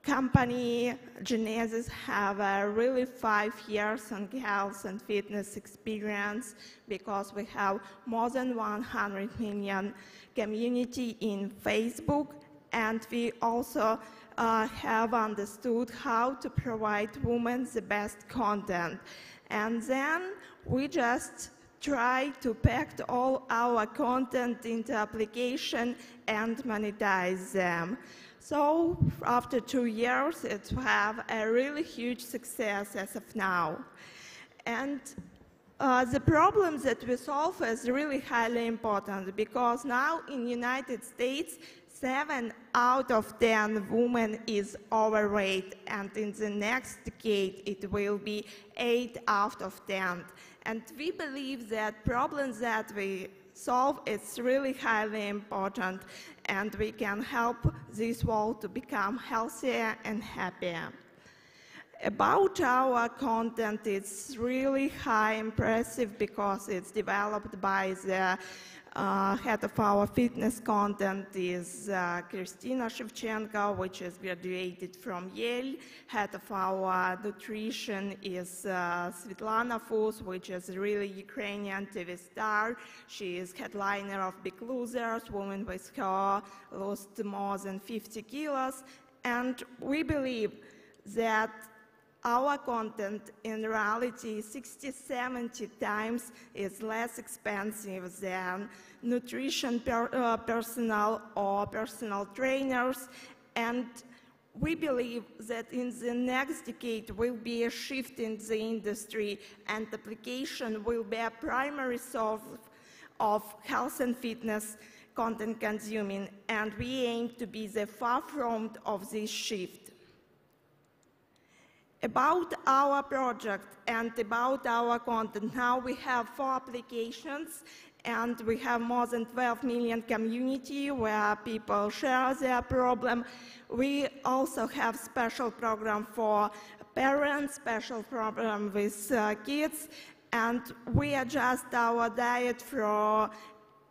company, Genesis, have a really 5 years on health and fitness experience because we have more than 100 million community in Facebook, and we also have understood how to provide women the best content. And then we just try to pack all our content into application and monetize them. So after 2 years, it have a really huge success as of now. And the problems that we solve is really highly important because now in United States, 7 out of 10 women is overweight, and in the next decade it will be 8 out of 10. And we believe that problems that we solve is really highly important, and we can help this world to become healthier and happier. About our content, it's really high impressive because it's developed by the head of our fitness content is Kristina Shevchenko, which is graduated from Yale. Head of our nutrition is Svetlana Fus, which is really Ukrainian TV star. She is headliner of Big Losers. Women with her lost more than 50 kilos. And we believe that our content in reality 60-70 times is less expensive than nutrition personnel or personal trainers, and we believe that in the next decade will be a shift in the industry, and application will be a primary source of health and fitness content consuming, and we aim to be the forefront of this shift. About our project and about our content, now we have 4 applications, and we have more than 12 million community where people share their problem. We also have special program for parents, special program with kids, and we adjust our diet for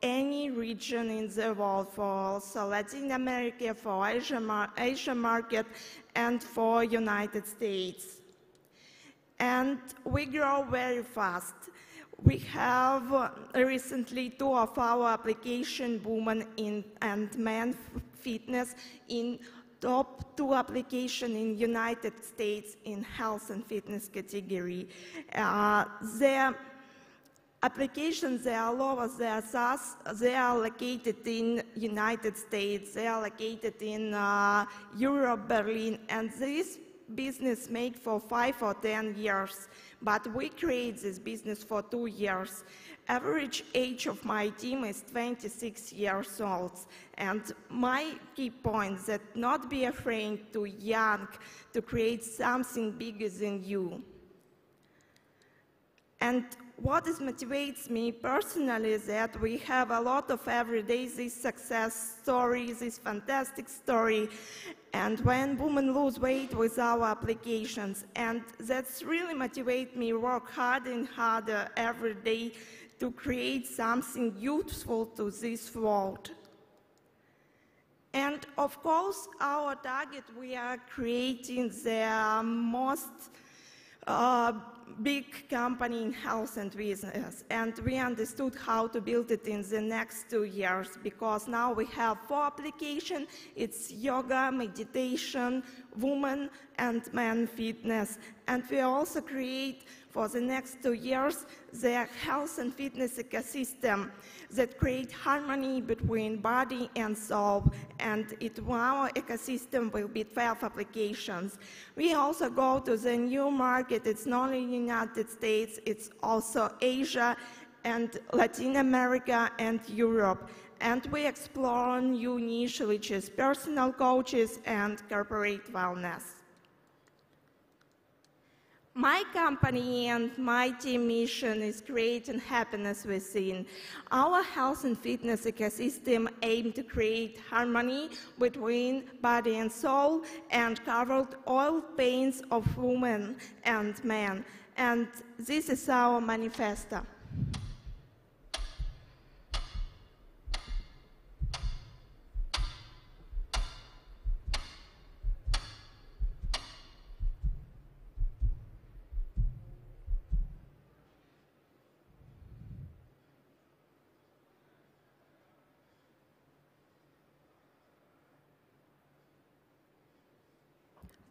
any region in the world, for also Latin America, for Asia market, and for United States. And we grow very fast. We have recently 2 of our application, women and men fitness, in top 2 application in United States in health and fitness category. applications, they are lower, they are SaaS, they are located in United States, they are located in Europe, Berlin, and this business made for 5 or 10 years, but we create this business for 2 years. Average age of my team is 26 years old, and my key point is that not be afraid to young, to create something bigger than you. And what motivates me personally is that we have a lot of every day this success story, this fantastic story, and when women lose weight with our applications. And that's really motivates me work harder and harder every day to create something useful to this world. And of course, our target, we are creating the most big company in health and business, and we understood how to build it in the next 2 years, because now we have 4 applications. It's yoga, meditation, women and men fitness, and we also create for the next 2 years the health and fitness ecosystem that create harmony between body and soul, and our ecosystem will be 12 applications. We also go to the new market. It's not only United States, it's also Asia and Latin America and Europe. And we explore new niche, which is personal coaches and corporate wellness. My company and my team mission is creating happiness within. Our health and fitness ecosystem aim to create harmony between body and soul and covered all pains of women and men. And this is our manifesto.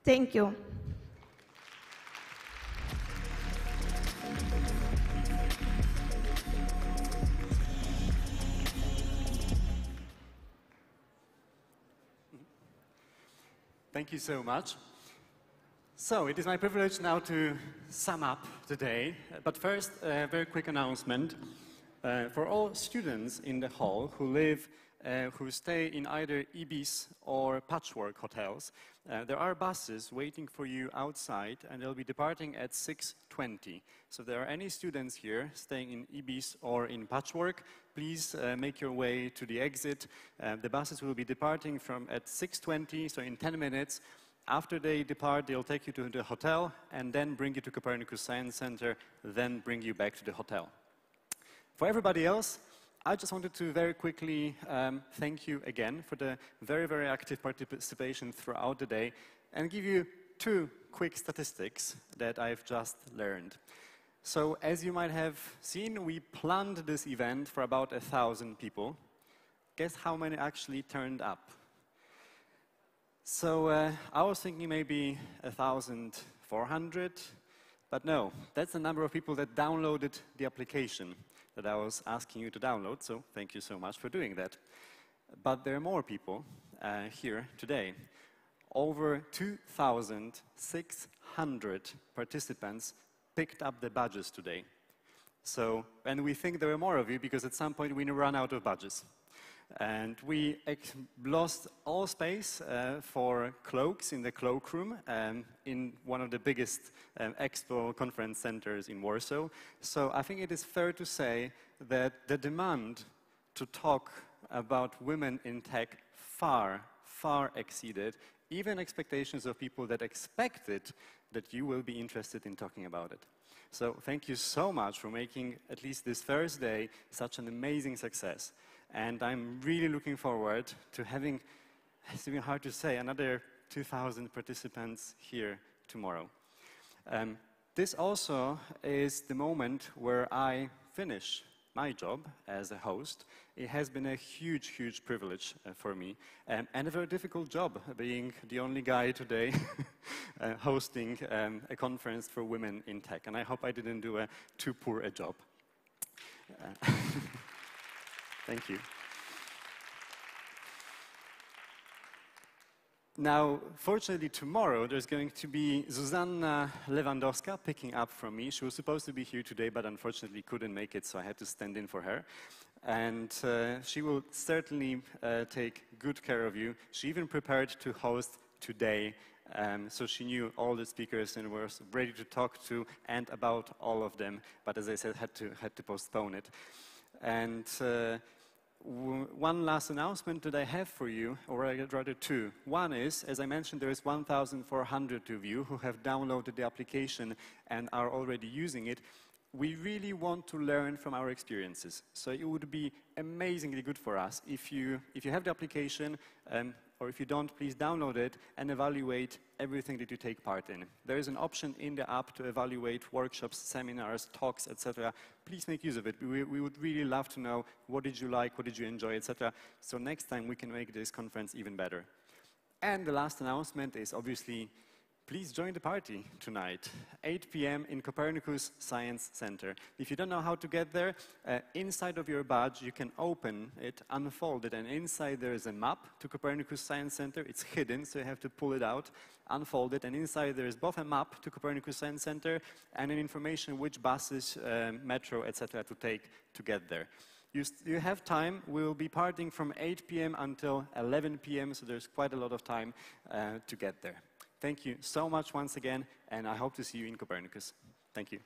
Thank you. Thank you so much. So it is my privilege now to sum up today. But first, a very quick announcement. For all students in the hall who stay in either Ibis or Patchwork hotels, there are buses waiting for you outside, and they'll be departing at 6:20. So if there are any students here staying in Ibis or in Patchwork, please make your way to the exit. The buses will be departing at 6:20, so in 10 minutes. After they depart, they'll take you to the hotel and then bring you to Copernicus Science Center, then bring you back to the hotel. For everybody else, I just wanted to very quickly thank you again for the very, very active participation throughout the day and give you 2 quick statistics that I've just learned. So as you might have seen, we planned this event for about 1,000 people. Guess how many actually turned up? So I was thinking maybe 1,400, but no, that's the number of people that downloaded the application that I was asking you to download, so thank you so much for doing that. But there are more people here today. Over 2,600 participants picked up the badges today. So, and we think there are more of you because at some point we run out of badges. And we lost all space for cloaks in the cloakroom in one of the biggest expo conference centers in Warsaw. So I think it is fair to say that the demand to talk about women in tech far, far exceeded even expectations of people that expected that you will be interested in talking about it. So thank you so much for making at least this first day such an amazing success. And I'm really looking forward to having, it's even hard to say, another 2,000 participants here tomorrow. This also is the moment where I finish my job as a host. It has been a huge, huge privilege for me, and a very difficult job, being the only guy today hosting a conference for women in tech. And I hope I didn't do too poor a job. Thank you. Now, fortunately, tomorrow there's going to be Zuzanna Lewandowska picking up from me. She was supposed to be here today, but unfortunately couldn't make it, so I had to stand in for her. And she will certainly take good care of you. She even prepared to host today, so she knew all the speakers and was ready to talk to and about all of them. But as I said, had to postpone it. And one last announcement that I have for you, or rather two. One is, as I mentioned, there is 1,400 of you who have downloaded the application and are already using it. We really want to learn from our experiences. So it would be amazingly good for us if you have the application, or if you don't, please download it and evaluate everything that you take part in. There is an option in the app to evaluate workshops, seminars, talks, etc. Please make use of it. We would really love to know what did you like, what did you enjoy, etc. So next time we can make this conference even better. And the last announcement is obviously, please join the party tonight, 8 p.m. in Copernicus Science Center. If you don't know how to get there, inside of your badge you can open it, unfold it, and inside there is a map to Copernicus Science Center. It's hidden, so you have to pull it out, unfold it, and inside there is both a map to Copernicus Science Center and an information which buses, metro, etc. to take to get there. You have time. We will be partying from 8 p.m. until 11 p.m., so there's quite a lot of time to get there. Thank you so much once again, and I hope to see you in Copernicus. Thank you.